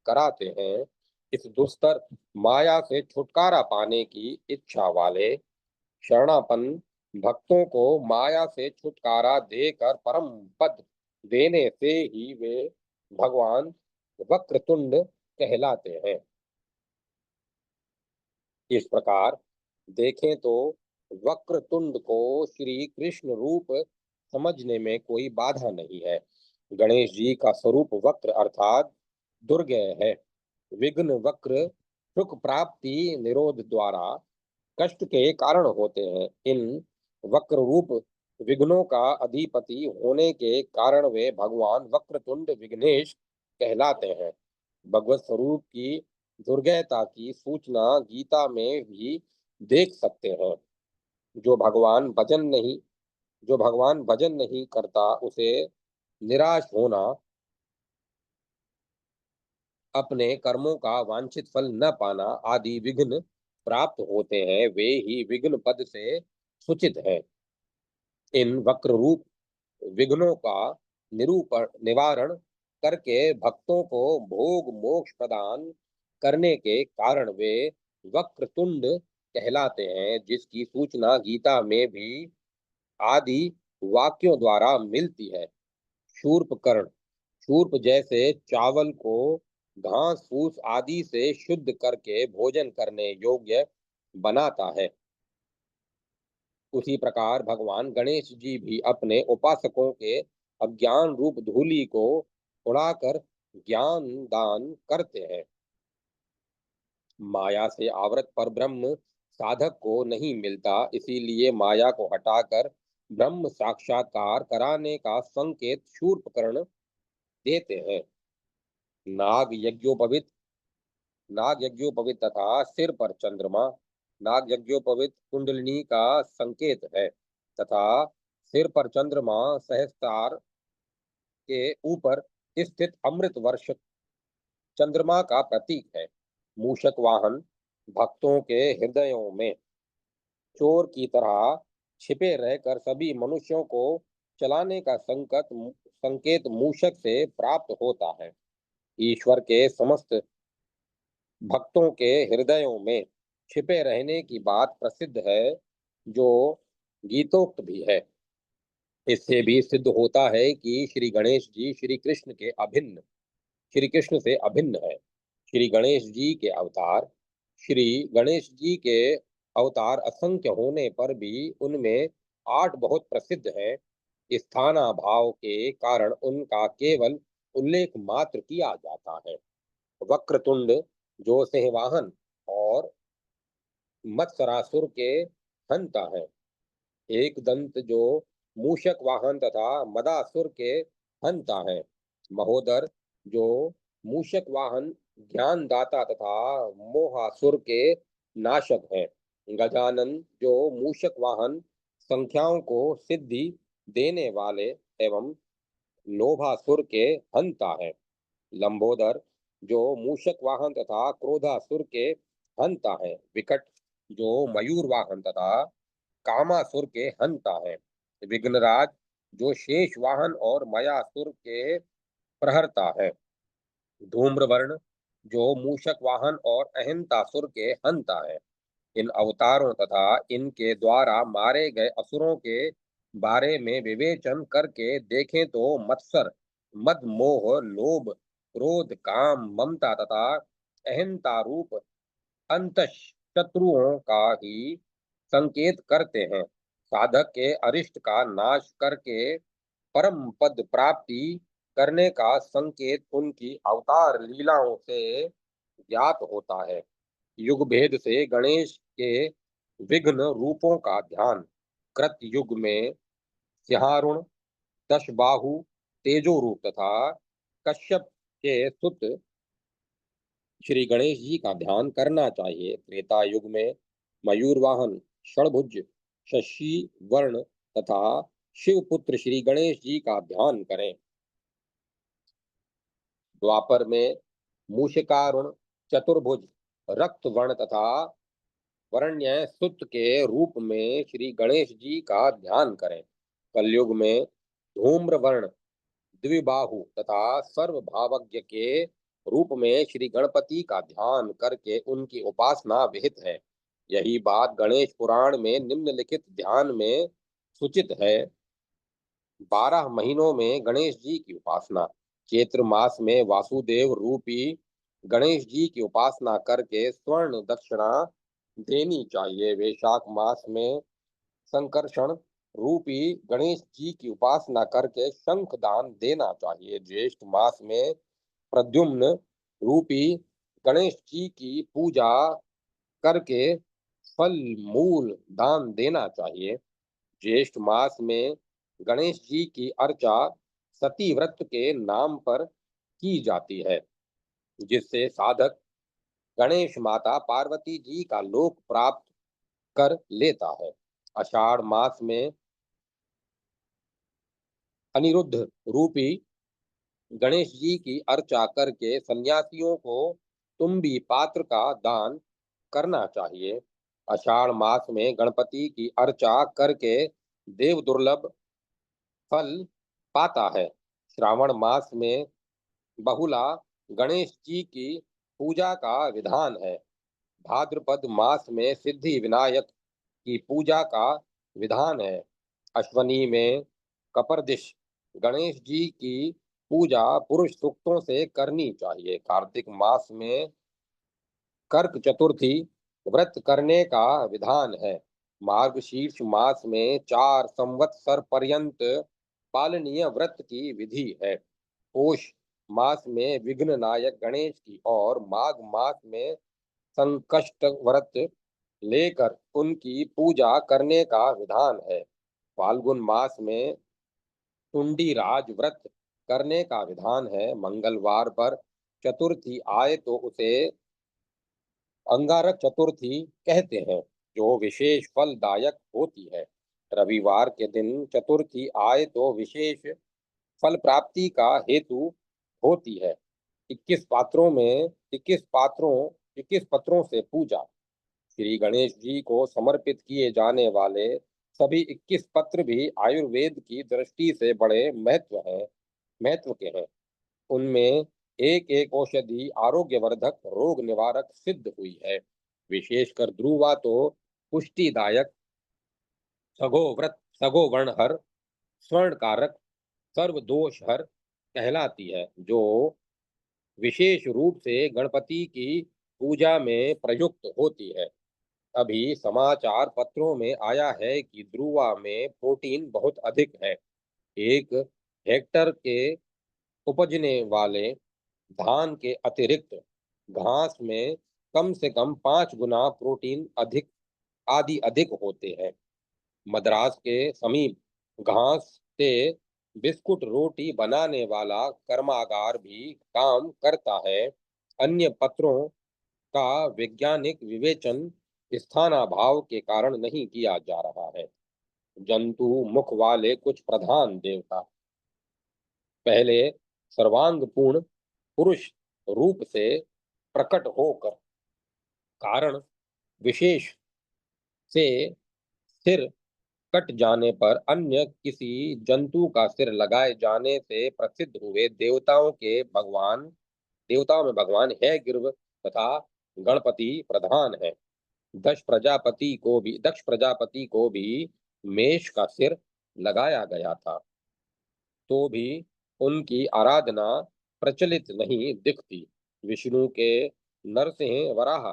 कराते हैं। इस दुस्तर माया से छुटकारा पाने की इच्छा वाले शरणापन्न भक्तों को माया से छुटकारा देकर परम पद देने से ही वे भगवान वक्रतुंड कहलाते हैं। इस प्रकार देखें तो वक्रतुंड को श्री कृष्ण रूप समझने में कोई बाधा नहीं है। गणेश जी का स्वरूप वक्र अर्थात दुर्गय है। विघ्न वक्र सुख प्राप्ति निरोध द्वारा कष्ट के कारण होते हैं। इन वक्र रूप विघ्नों का अधिपति होने के कारण वे भगवान वक्रतुंड विघ्नेश कहलाते हैं। भगवत स्वरूप की दुर्गयता की सूचना गीता में भी देख सकते हैं। जो भगवान भजन नहीं करता उसे निराश होना, अपने कर्मों का वांछित फल न पाना आदि विघ्न प्राप्त होते हैं। वे ही विघ्न पद से सूचित हैं। इन वक्र रूप विघ्नों का निवारण करके भक्तों को भोग मोक्ष प्रदान करने के कारण वे वक्रतुंड कहलाते हैं, जिसकी सूचना गीता में भी आदि वाक्यों द्वारा मिलती है। शूर्पकर्ण शूर्प जैसे चावल को घास फूस आदि से शुद्ध करके भोजन करने योग्य बनाता है, उसी प्रकार भगवान गणेश जी भी अपने उपासकों के अज्ञान रूप धूलि को उड़ाकर ज्ञान दान करते हैं। माया से आवृत पर ब्रह्म साधक को नहीं मिलता, इसीलिए माया को हटाकर ब्रह्म साक्षात्कार कराने का संकेत शूर्पकर्ण देते हैं। नाग यज्ञोपवित नाग यज्ञोपवित तथा सिर पर चंद्रमा, नाग यज्ञोपवीत कुंडलिनी का संकेत है तथा सिर पर चंद्रमा सहस्त्रार के ऊपर स्थित अमृत वर्ष चंद्रमा का प्रतीक है। मूषक वाहन भक्तों के हृदयों में चोर की तरह छिपे रहकर सभी मनुष्यों को चलाने का संकेत मूषक से प्राप्त होता है। ईश्वर के समस्त भक्तों के हृदयों में छिपे रहने की बात प्रसिद्ध है, जो गीतोक्त भी है। इससे भी सिद्ध होता है कि श्री गणेश जी श्री कृष्ण से अभिन्न है। श्री गणेश जी के अवतार श्री गणेश जी के अवतार असंख्य होने पर भी उनमें 8 बहुत प्रसिद्ध हैं। स्थानाभाव के कारण उनका केवल उल्लेख मात्र किया जाता है। वक्रतुंड जो सिंहवाहन और मत्सरासुर के हंता है। एक दंत जो मूषक वाहन तथा मदासुर के हंता है। महोदर जो मूषक वाहन ज्ञानदाता तथा मोहासुर के नाशक है। गजानन जो मूषक वाहन संख्याओं को सिद्धि देने वाले एवं लोभासुर के हंता है। लंबोदर जो मूषक वाहन तथा क्रोधासुर के हंता है। विकट जो मयूर वाहन तथा कामासुर के हंता है। विघ्नराज जो शेष वाहन और मयासुर के प्रहरता है। धूम्रवर्ण जो मूषक वाहन और अहिंतासुर के हंता है। इन अवतारों तथा इनके द्वारा मारे गए असुरों के बारे में विवेचन करके देखें तो मत्सर मद मोह लोभ क्रोध काम ममता तथा अहिंता रूप अंतश शत्रुओं का ही संकेत करते हैं। साधक के अरिष्ट का नाश करके परम पद प्राप्ति करने का संकेत उनकी अवतार लीलाओं से ज्ञात होता है। युग भेद से गणेश के विघ्न रूपों का ध्यान कृत युग में सिंहारुण दशबाहु तेजो रूप तथा कश्यप के सुत श्री गणेश जी का ध्यान करना चाहिए। त्रेता युग में मयूर वाहन षड़भुज शशि वर्ण तथा शिवपुत्र श्री गणेश जी का ध्यान करें। द्वापर में मूषिकारुण चतुर्भुज रक्त वर्ण तथा वरण्य सुत के रूप में श्री गणेश जी का ध्यान करें। कलयुग में धूम्र वर्ण द्विबाहु तथा सर्वभावज्ञ के रूप में श्री गणपति का ध्यान करके उनकी उपासना विहित है। यही बात गणेश पुराण में निम्नलिखित ध्यान में सूचित है। 12 महीनों में गणेश जी की उपासना। चैत्र मास में वासुदेव रूपी गणेश जी की उपासना करके स्वर्ण दक्षिणा देनी चाहिए। वैशाख मास में संकर्षण रूपी गणेश जी की उपासना करके शंख दान देना चाहिए। ज्येष्ठ मास में प्रद्युम्न रूपी गणेश जी की पूजा करके फल मूल दान देना चाहिए। ज्येष्ठ मास में गणेश जी की अर्चा सती व्रत के नाम पर की जाती है, जिससे साधक गणेश माता पार्वती जी का लोक प्राप्त कर लेता है। आषाढ़ मास में अनिरुद्ध रूपी गणेश जी की अर्चा करके सन्यासियों को तुम्बी पात्र का दान करना चाहिए। आषाढ़ मास में गणपति की अर्चा करके देव दुर्लभ फल पाता है। श्रावण मास में बहुला गणेश जी की पूजा का विधान है। भाद्रपद मास में सिद्धि विनायक की पूजा का विधान है। अश्वनी में कपर्दिश गणेश जी की पूजा पुरुष सूक्तों से करनी चाहिए। कार्तिक मास में कर्क चतुर्थी व्रत करने का विधान है। मार्गशीर्ष मास में 4 संवत्सर पर्यंत पालनीय व्रत की विधि है। पौष मास में विघ्न नायक गणेश की और माघ मास में संकष्ट व्रत लेकर उनकी पूजा करने का विधान है। फाल्गुन मास में टुंडी राज व्रत करने का विधान है। मंगलवार पर चतुर्थी आए तो उसे अंगारक चतुर्थी कहते हैं, जो विशेष फलदायक होती है। रविवार के दिन चतुर्थी आए तो विशेष फल प्राप्ति का हेतु होती है। 21 पत्रों से पूजा। श्री गणेश जी को समर्पित किए जाने वाले सभी 21 पत्र भी आयुर्वेद की दृष्टि से बड़े महत्व के हैं। उनमें एक एक औषधि आरोग्यवर्धक, रोग निवारक सिद्ध हुई है। विशेषकर ध्रुवा तो पुष्टिदायक, सगो वर्णहर, स्वर्ण कारक, सर्व दोष हर कहलाती है, जो विशेष रूप से गणपति की पूजा में प्रयुक्त होती है। अभी समाचार पत्रों में आया है कि ध्रुवा में प्रोटीन बहुत अधिक है। 1 हेक्टर के उपजने वाले धान के अतिरिक्त घास में कम से कम 5 गुना प्रोटीन अधिक होते हैं। मद्रास के समीप घास से बिस्कुट रोटी बनाने वाला कर्मागार भी काम करता है। अन्य पत्रों का वैज्ञानिक विवेचन स्थानाभाव के कारण नहीं किया जा रहा है। जंतु मुख वाले कुछ प्रधान देवता पहले सर्वांगपूर्ण पुरुष रूप से प्रकट होकर कारण विशेष से सिर कट जाने पर अन्य किसी जंतु का सिर लगाए जाने से प्रसिद्ध हुए देवताओं में भगवान है गिर्व तथा गणपति प्रधान है। दक्ष प्रजापति को भी मेष का सिर लगाया गया था, तो भी उनकी आराधना प्रचलित नहीं दिखती। विष्णु के नरसिंह वराह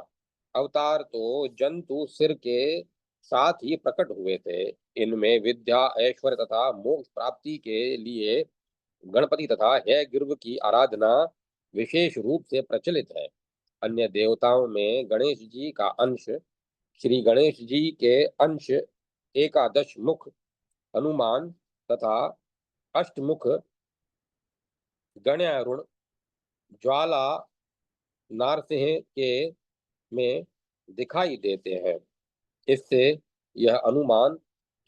अवतार तो जंतु सिर के साथ ही प्रकट हुए थे। इनमें विद्या, ऐश्वर्य तथा मोक्ष प्राप्ति के लिए गणपति तथा है गिर्व की आराधना विशेष रूप से प्रचलित है। अन्य देवताओं में गणेश जी का अंश, श्री गणेश जी के अंश एकादश मुख हनुमान तथा अष्टमुख गण्यारुण, ज्वाला नारसिंह के में दिखाई देते हैं। इससे यह अनुमान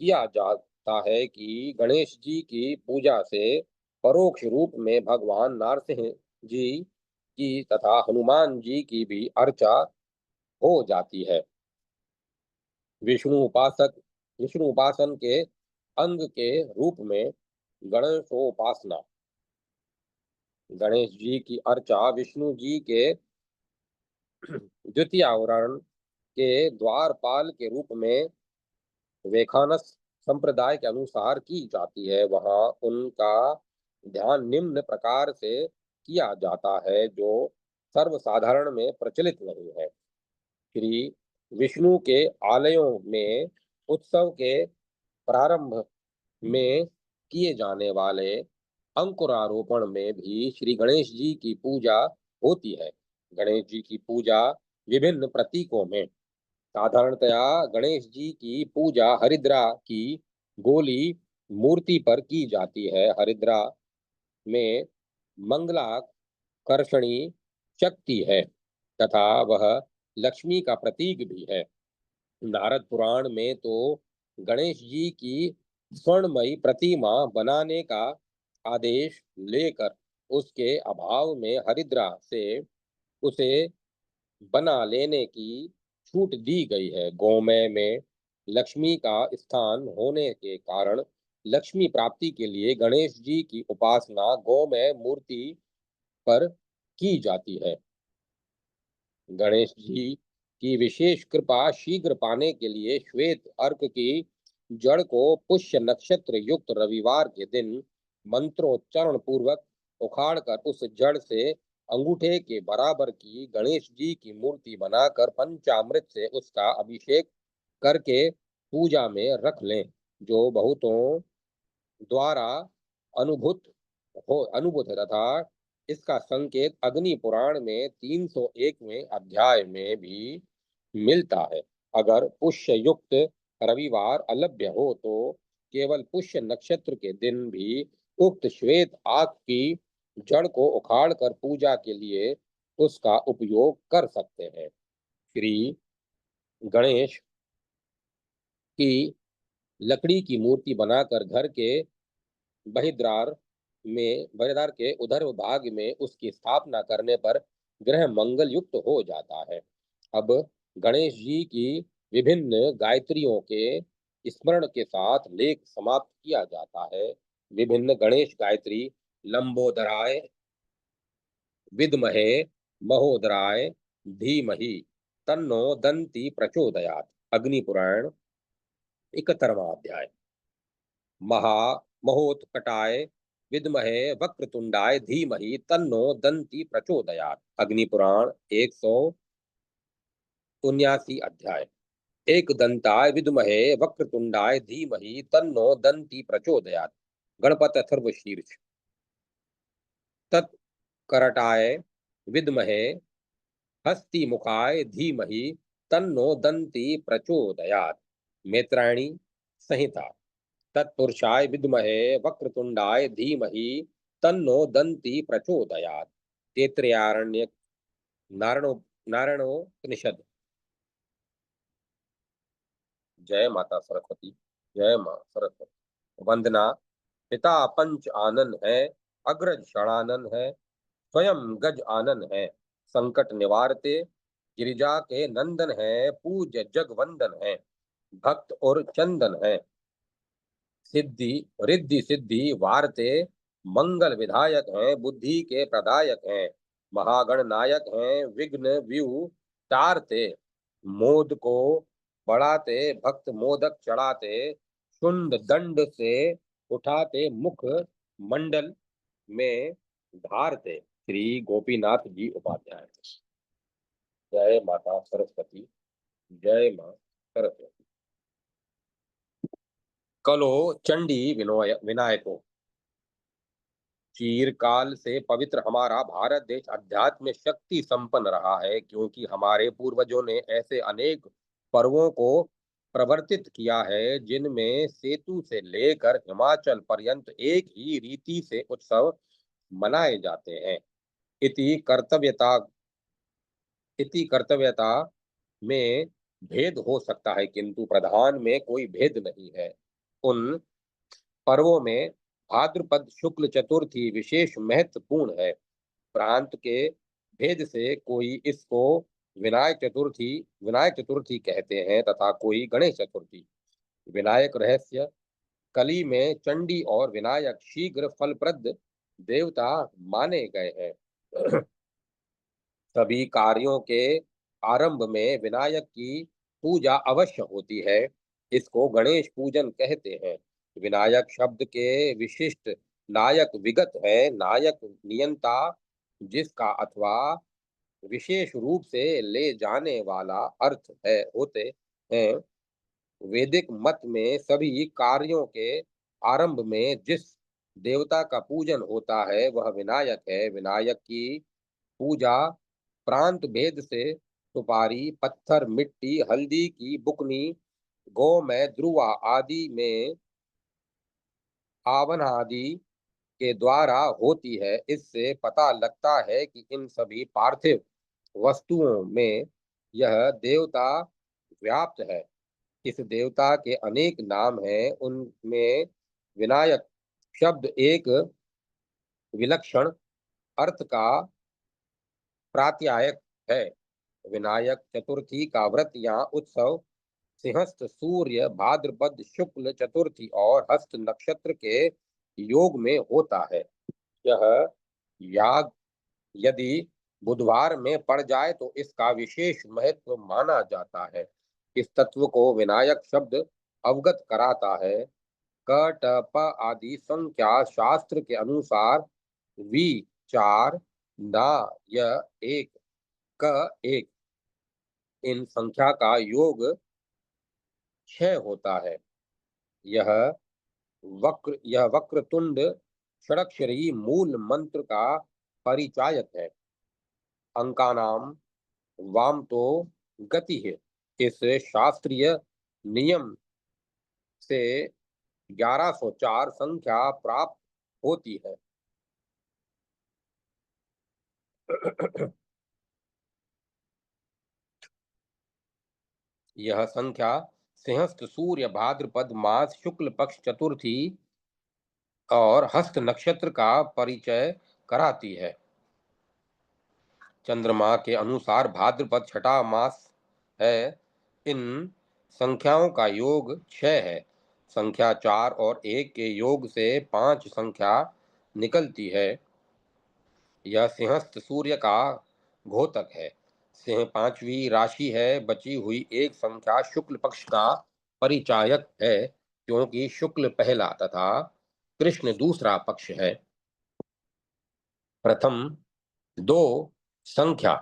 किया जाता है कि गणेश जी की पूजा से परोक्ष रूप में भगवान नारसिंह जी की तथा हनुमान जी की भी अर्चा हो जाती है। विष्णु उपासन के अंग के रूप में गणेशोपासना। गणेश जी की अर्चा विष्णु जी के द्वितीय आवरण के द्वारपाल के रूप में वेखानस संप्रदाय के अनुसार की जाती है। वहां उनका ध्यान निम्न प्रकार से किया जाता है, जो सर्वसाधारण में प्रचलित नहीं है। श्री विष्णु के आलयों में उत्सव के प्रारंभ में किए जाने वाले अंकुरारोपण में भी श्री गणेश जी की पूजा होती है। गणेश जी की पूजा विभिन्न प्रतीकों में साधारणतया गणेश जी की पूजा हरिद्रा की गोली मूर्ति पर की जाती है। हरिद्रा में मंगलाकर्षणी शक्ति है तथा वह लक्ष्मी का प्रतीक भी है। नारद पुराण में तो गणेश जी की स्वर्णमयी प्रतिमा बनाने का आदेश लेकर उसके अभाव में हरिद्रा से उसे बना लेने की छूट दी गई है। गोमय में लक्ष्मी का स्थान होने के कारण लक्ष्मी प्राप्ति के लिए गणेश जी की उपासना गोमय मूर्ति पर की जाती है। गणेश जी की विशेष कृपा शीघ्र पाने के लिए श्वेत अर्क की जड़ को पुष्य नक्षत्र युक्त रविवार के दिन मंत्रोच्चारण पूर्वक उखाड़कर उस जड़ से अंगूठे के बराबर की गणेश जी की मूर्ति बनाकर पंचामृत से उसका अभिषेक करके पूजा में रख लें, जो बहुतों द्वारा अनुभूत अनुभूत है तथा इसका संकेत अग्नि पुराण में 301वें अध्याय में भी मिलता है। अगर पुष्य युक्त रविवार अलभ्य हो तो केवल पुष्य नक्षत्र के दिन भी उक्त श्वेत आग की जड़ को उखाड़कर पूजा के लिए उसका उपयोग कर सकते हैं। श्री गणेश की लकड़ी की मूर्ति बनाकर घर के बहिद्वार के उधर भाग में उसकी स्थापना करने पर ग्रह मंगल युक्त हो जाता है। अब गणेश जी की विभिन्न गायत्रियों के स्मरण के साथ लेख समाप्त किया जाता है। विभिन्न गणेश गायत्री: लंबोदराय विद्महे महोदराय धीमहि तन्नो दंती प्रचोदयात्। अग्नि पुराण 71वां अध्याय। महा महोत्कटाय विद्महे वक्रतुंडाय धीमहि तन्नो दंती प्रचोदयात्। अग्नि पुराण 179 अध्याय। एक दंताय विद्महे वक्रतुंडाय धीमहि तन्नो दंती प्रचोदयात्। गणपत अथर्वशीर्ष। तत्करटाय विद्महे हस्तिमुखाय धीमहि तन्नो दंती प्रचोदयात्। मैत्रायणी संहिता। तत्पुरुषाय विद्महे वक्रतुंडाय धीमहि तन्नो दंती प्रचोदयात्। तैत्तिरीयारण्यक। नारायणोपनिषद। जय माता सरस्वती। जय मां सरस्वती। वंदना। पिता पंच आनन है, अग्रज षडानन है, स्वयं गज आनन है, संकट निवारते गिरिजा के नंदन है, पूज्य जगवंदन है, भक्त और चंदन है, सिद्धि रिद्धि सिद्धि वारते मंगल विधायक हैं, बुद्धि के प्रदायक हैं, महागण नायक हैं, विघ्न व्यू टारते, मोद को बढ़ाते भक्त मोदक चढ़ाते, शुंड दंड से उठाते मुख मंडल में धारते। श्री गोपीनाथ जी उपाध्याय। जय माता सरस्वती। जय मां सरस्वती। कलो चंडी विनायको। चीरकाल से पवित्र हमारा भारत देश अध्यात्म में शक्ति संपन्न रहा है, क्योंकि हमारे पूर्वजों ने ऐसे अनेक पर्वों को प्रवर्तित किया है जिनमें सेतु से लेकर हिमाचल पर्यंत एक ही रीति से उत्सव मनाए जाते हैं। इति कर्तव्यता इति कर्तव्यता में भेद हो सकता है, किंतु प्रधान में कोई भेद नहीं है। उन पर्वों में भाद्रपद शुक्ल चतुर्थी विशेष महत्वपूर्ण है। प्रांत के भेद से कोई इसको विनायक चतुर्थी कहते हैं तथा कोई गणेश चतुर्थी। विनायक रहस्य: कली में चंडी और विनायक शीघ्र फलप्रद देवता माने गए हैं। सभी कार्यों के आरंभ में विनायक की पूजा अवश्य होती है। इसको गणेश पूजन कहते हैं। विनायक शब्द के विशिष्ट नायक विगत है। नायक नियंता, जिसका अथवा विशेष रूप से ले जाने वाला अर्थ है होते हैं। वैदिक मत में सभी कार्यों के आरंभ में जिस देवता का पूजन होता है वह विनायक है। विनायक की पूजा प्रांत भेद से सुपारी, पत्थर, मिट्टी, हल्दी की बुकनी, गौ ध्रुवा आदि में आवन आदि के द्वारा होती है। इससे पता लगता है कि इन सभी पार्थिव वस्तुओं में यह देवता व्याप्त है। इस देवता के अनेक नाम हैं। उनमें विनायक शब्द एक विलक्षण अर्थ का प्रात्यायक है। विनायक चतुर्थी का व्रत या उत्सव सिंहस्थ सूर्य भाद्रपद शुक्ल चतुर्थी और हस्त नक्षत्र के योग में होता है। यह याग यदि बुधवार में पड़ जाए तो इसका विशेष महत्व माना जाता है। इस तत्व को विनायक शब्द अवगत कराता है। क ट प आदि संख्या शास्त्र के अनुसार वि 4, ना यह 1, क 1, इन संख्या का योग 6 होता है। यह यह वक्रतुंड षडक्षरी मूल मंत्र का परिचायक है। अंकानाम वाम तो गति है। इस शास्त्रीय नियम से 1104 संख्या प्राप्त होती है। यह संख्या सिंहस्थ सूर्य भाद्रपद मास शुक्ल पक्ष चतुर्थी और हस्त नक्षत्र का परिचय कराती है। चंद्रमा के अनुसार भाद्रपद छठा मास है। इन संख्याओं का योग 6 है। संख्या 4 और 1 के योग से 5 संख्या निकलती है। यह सिंहस्थ सूर्य का घोतक है। सिंह पांचवी राशि है। बची हुई एक संख्या शुक्ल पक्ष का परिचायक है, क्योंकि शुक्ल पहला तथा कृष्ण दूसरा पक्ष है। प्रथम दो संख्या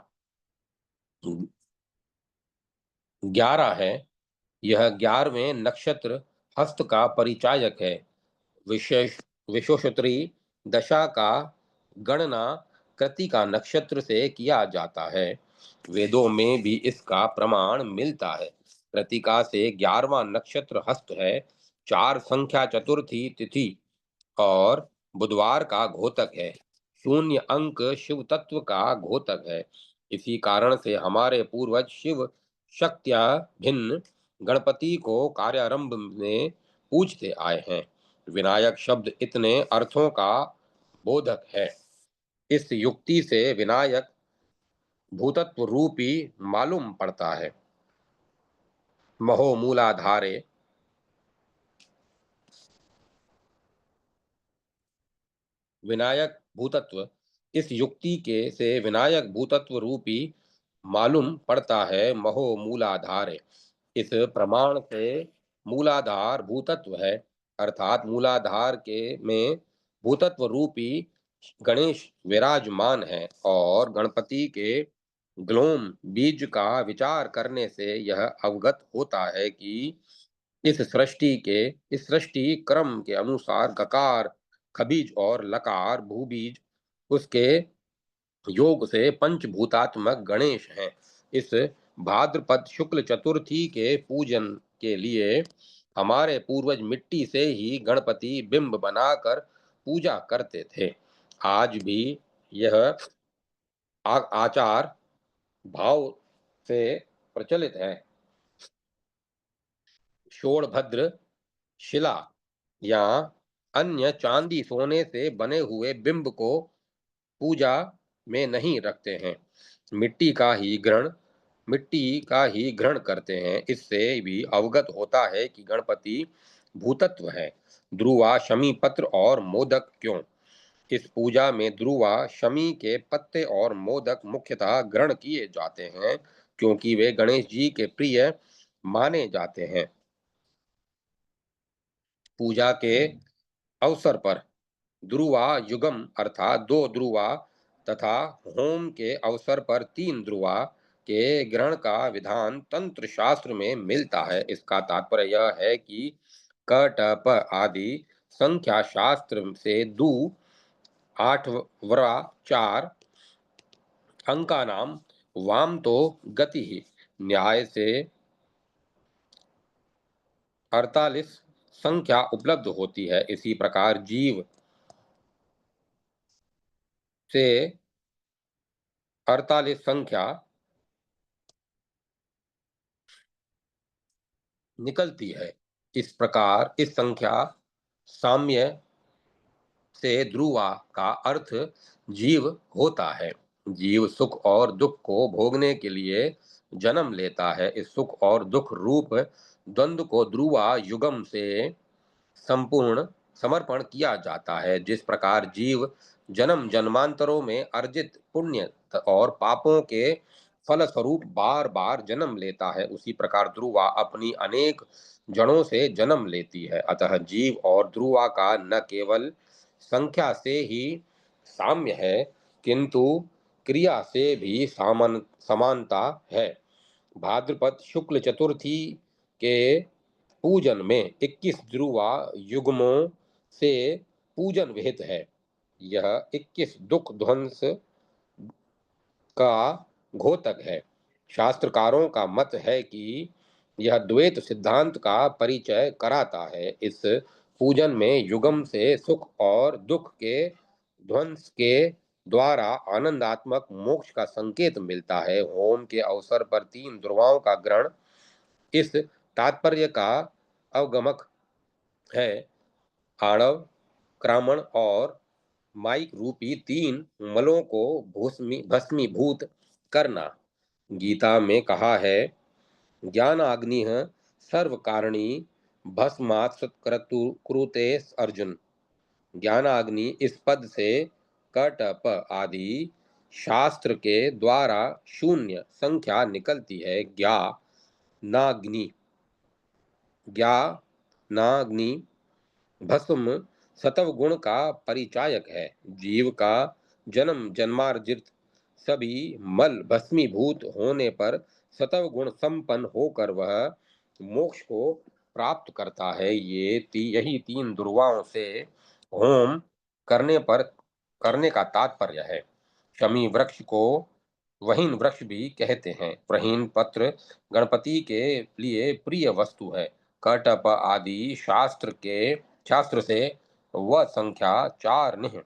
11 है। यह 11वें नक्षत्र हस्त का परिचायक है। विशेष विशोषत्री दशा का गणना कृतिका नक्षत्र से किया जाता है। वेदों में भी इसका प्रमाण मिलता है। कृतिका से 11वां नक्षत्र हस्त है। 4 संख्या चतुर्थी तिथि और बुधवार का घोतक है। 0 अंक शिव तत्व का घोतक है। इसी कारण से हमारे पूर्वज शिव शक्त्या भिन्न गणपति को कार्यारंभ में पूजते आए हैं। विनायक शब्द इतने अर्थों का बोधक है। इस युक्ति से विनायक भूतत्व रूपी मालूम पड़ता है। महो मूलाधारे विनायक भूतत्व इस युक्ति के से विनायक भूतत्व रूपी मालूम पड़ता है। महो मूलाधार इस प्रमाण से मूलाधार भूतत्व है, अर्थात मूलाधार के में भूतत्व रूपी गणेश विराजमान है। और गणपति के ग्लोम बीज का विचार करने से यह अवगत होता है कि इस सृष्टि क्रम के अनुसार ककार खबीज और लकार भूबीज उसके योग से पंचभूतात्मक गणेश हैं। इस भाद्रपद शुक्ल चतुर्थी के पूजन के लिए हमारे पूर्वज मिट्टी से ही गणपति बिंब बनाकर पूजा करते थे। आज भी यह आचार भाव से प्रचलित है। शोणभद्र शिला या अन्य चांदी सोने से बने हुए बिंब को पूजा में नहीं रखते हैं। मिट्टी का ही ग्रहण मिट्टी का ही ग्रहण करते हैं। इससे भी अवगत होता है कि गणपति भूतत्व है। ध्रुवा शमी पत्र और मोदक क्यों? इस पूजा में ध्रुवा शमी के पत्ते और मोदक मुख्यतः ग्रहण किए जाते हैं, क्योंकि वे गणेश जी के प्रिय माने जाते हैं। पूजा के अवसर पर ध्रुवा युगम अर्थात 2 ध्रुवा तथा होम के अवसर पर 3 ध्रुवा के ग्रहण का विधान तंत्र शास्त्र में मिलता है। इसका तात्पर्य यह है कि क ट प आदि संख्या शास्त्र से दु 8 व्रा 4 अंका नाम वाम तो गति ही न्याय से 48 संख्या उपलब्ध होती है। इसी प्रकार जीव से 48 संख्या निकलती है। इस प्रकार इस संख्या साम्य से ध्रुवा का अर्थ जीव होता है। जीव सुख और दुख को भोगने के लिए जन्म लेता है। इस सुख और दुख रूप द्वंद्व को ध्रुवा युगम से संपूर्ण समर्पण किया जाता है। जिस प्रकार जीव जन्म जन्मांतरों में अर्जित पुण्य और पापों के फलस्वरूप बार बार जन्म लेता है, उसी प्रकार ध्रुवा अपनी अनेक जड़ों से जन्म लेती है। अतः जीव और ध्रुवा का न केवल संख्या से ही साम्य है, किंतु क्रिया से भी समानता है। भाद्रपद शुक्ल चतुर्थी के पूजन में 21 ध्रुवा युग्मों से पूजन विहित है। यह 21 दुख ध्वंस का घोतक है। शास्त्रकारों का मत है कि यह द्वैत सिद्धांत का परिचय कराता है। इस पूजन में युगम से सुख और दुख के ध्वंस के द्वारा आनंदात्मक मोक्ष का संकेत मिलता है। होम के अवसर पर 3 ध्रुवाओं का ग्रहण इस तात्पर्य का अवगमक है आणव, क्रामण और माइक रूपी तीन मलों को भस्मीभूत करना। गीता में कहा है, ज्ञानाग्निः सर्वकारिणी भस्मात् कुरुते अर्जुन। ज्ञानाग्नि इस पद से कटप आदि शास्त्र के द्वारा शून्य संख्या निकलती है। नाग्नि ज्ञानाग्नि भस्म सतव गुण का परिचायक है। जीव का जन्म जन्मार्जित सभी मल भस्मीभूत होने पर सतव गुण संपन्न होकर वह मोक्ष को प्राप्त करता है। यही तीन दुर्वाओं से होम करने का तात्पर्य है। शमी वृक्ष को वहीन वृक्ष भी कहते हैं। प्रहीन पत्र गणपति के लिए प्रिय वस्तु है। कटप आदि शास्त्र से वह संख्या 4 निह।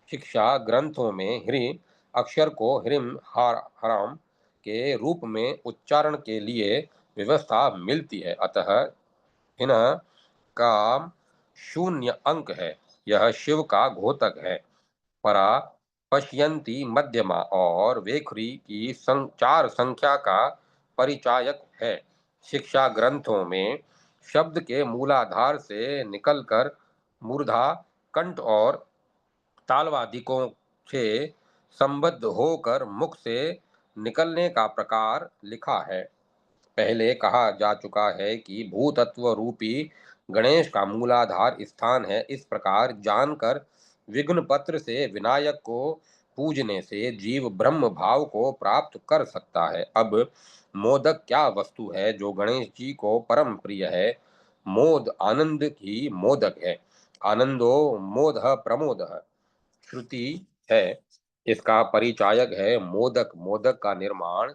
शिक्षा ग्रंथों में ह्री अक्षर को ह्रीम हराम के रूप में उच्चारण के लिए व्यवस्था मिलती है। अतः इन्ह का शून्य अंक है। यह शिव का घोतक है। परा, पश्यंती मध्यमा और वेखरी की 4 संख्या का परिचायक है। शिक्षा ग्रंथों में शब्द के मूलाधार से निकलकर मूर्धा, कंठ और तालवादिकों से संबद्ध होकर मुख से निकलने का प्रकार लिखा है। पहले कहा जा चुका है कि भूतत्व रूपी गणेश का मूलाधार स्थान है। इस प्रकार जानकर विघ्न पत्र से विनायक को पूजने से जीव ब्रह्म भाव को प्राप्त कर सकता है। अब मोदक क्या वस्तु है जो गणेश जी को परम प्रिय है? मोद आनंद की मोदक है। आनंदो मोद प्रमोद श्रुति है। इसका परिचायक है मोदक। मोदक का निर्माण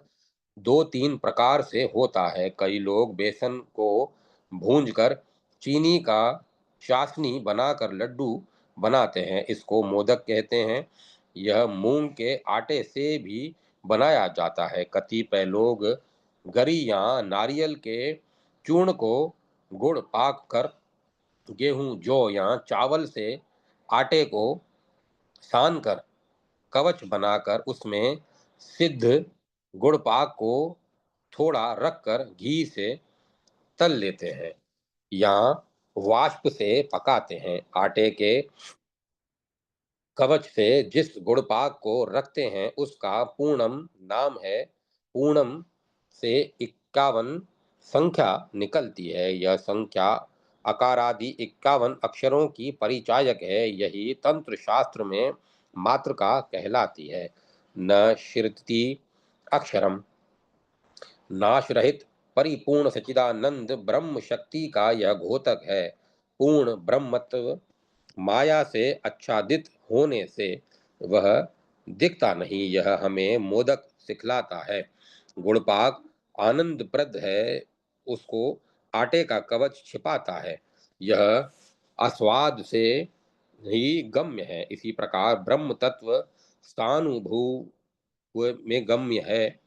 2-3 प्रकार से होता है। कई लोग बेसन को भूंजकर चीनी का चाशनी बनाकर लड्डू बनाते हैं, इसको मोदक कहते हैं। यह मूंग के आटे से भी बनाया जाता है। कतिपय लोग गरी या नारियल के चूर्ण को गुड़ पाक कर गेहूं, जौ या चावल से आटे को सान कर कवच बनाकर उसमें सिद्ध गुड़ पाक को थोड़ा रखकर घी से तल लेते हैं या वाष्प से पकाते हैं। आटे के कवच से जिस गुड़ पाक को रखते हैं उसका पूर्णम नाम है। पूर्णम से 51 संख्या निकलती है। यह संख्या अकारादि 51 अक्षरों की परिचायक है। यही तंत्र शास्त्र में मातृका कहलाती है। न शिरति अक्षरम, नाश रहित परिपूर्ण सच्चिदानंद ब्रह्म शक्ति का यह घोतक है। पूर्ण ब्रह्मत्व माया से आच्छादित होने से वह दिखता नहीं। यह हमें मोदक सिखलाता है। गुणपाक आनंदप्रद है, उसको आटे का कवच छिपाता है। यह आस्वाद से ही गम्य है। इसी प्रकार ब्रह्म तत्व स्थानुभूव में गम्य है।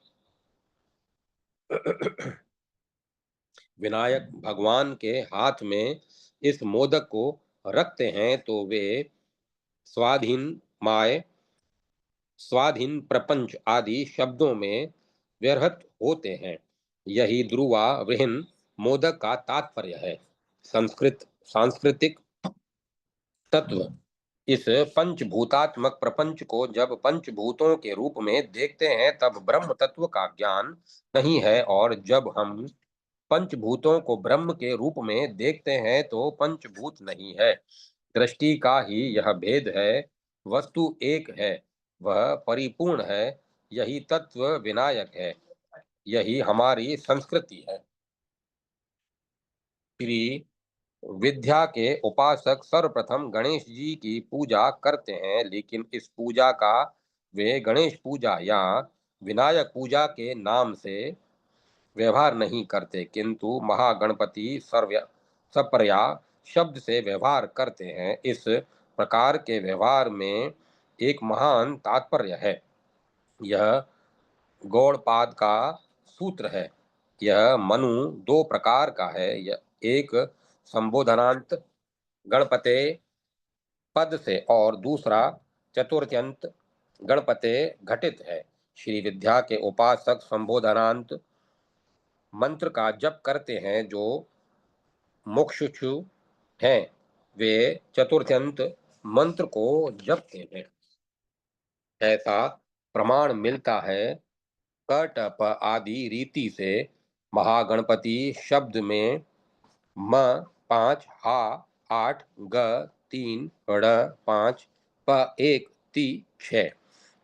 विनायक भगवान के हाथ में इस मोदक को रखते हैं तो वे स्वाधीन माय, स्वाधीन प्रपंच आदि शब्दों में व्यर्थ होते हैं। यही ध्रुवा वृहन मोदक का तात्पर्य है। सांस्कृतिक तत्व, इस पंचभूतात्मक प्रपंच को जब पंचभूतों के रूप में देखते हैं तब ब्रह्म तत्व का ज्ञान नहीं है, और जब हम पंचभूतों को ब्रह्म के रूप में देखते हैं तो पंचभूत नहीं है। दृष्टि का ही यह भेद है। वस्तु एक है, वह परिपूर्ण है। यही तत्व विनायक है। यही हमारी संस्कृति है। श्री विद्या के उपासक सर्वप्रथम गणेश जी की पूजा करते हैं, लेकिन इस पूजा का वे गणेश पूजा या विनायक पूजा के नाम से व्यवहार नहीं करते, किंतु महागणपति सपर्या शब्द से व्यवहार करते हैं। इस प्रकार के व्यवहार में एक महान तात्पर्य है। यह गौड़पाद का सूत्र है। यह मनु दो प्रकार का है। यह एक संबोधनांत गणपते पद से और दूसरा चतुर्थ्यंत गणपते घटित है। श्री विद्या के उपासक संबोधनांत मंत्र का जप करते हैं जो मुक्षुक्षु हैं, वे चतुर्थ्यंत मंत्र को जपते हैं। ऐसा प्रमाण मिलता है क ट प आदि रीति से। महागणपति शब्द में म 5 हा 8 ग 3 ड़ 5 प 1 ती 6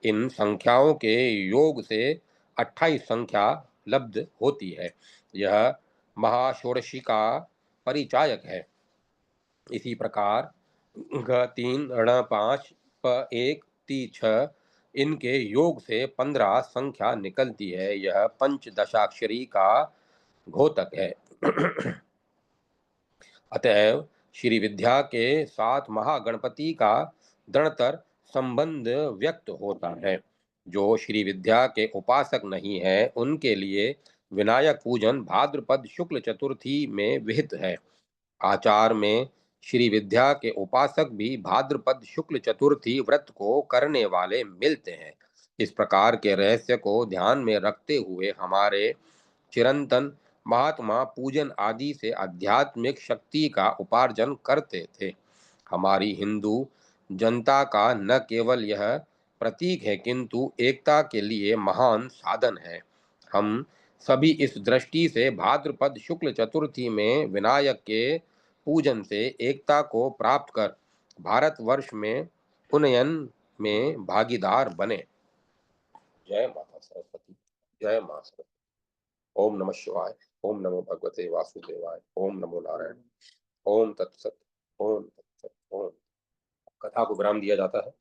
इन संख्याओं के योग से 28 संख्या लब्ध होती है। यह महाषोडशी का परिचायक है। इसी प्रकार घ 3 ऋण 5 प 1 ती 6 इनके योग से 15 संख्या निकलती है। यह पंचदशाक्षरी का घोतक है। अतएव श्री विद्या के साथ महागणपति का दृढ़तर संबंध व्यक्त होता है। जो श्री विद्या के उपासक नहीं है उनके लिए विनायक पूजन भाद्रपद शुक्ल चतुर्थी में विहित है। आचार में श्री विद्या के उपासक भी भाद्रपद शुक्ल चतुर्थी व्रत को करने वाले मिलते हैं। इस प्रकार के रहस्य को ध्यान में रखते हुए हमारे चिरंतन महात्मा पूजन आदि से आध्यात्मिक शक्ति का उपार्जन करते थे। हमारी हिंदू जनता का न केवल यह प्रतीक है किंतु एकता के लिए महान साधन है। हम सभी इस दृष्टि से भाद्रपद शुक्ल चतुर्थी में विनायक के पूजन से एकता को प्राप्त कर भारतवर्ष में उन्नयन में भागीदार बने। जय माता सरस्वती। जय माता सरस्वती। ओम नमः शिवाय। ओम नमो भगवते वासुदेवाय। ओम नमो नारायण। ओम तत्सत। ओम तत्सत। ओम। कथा को विराम दिया जाता है।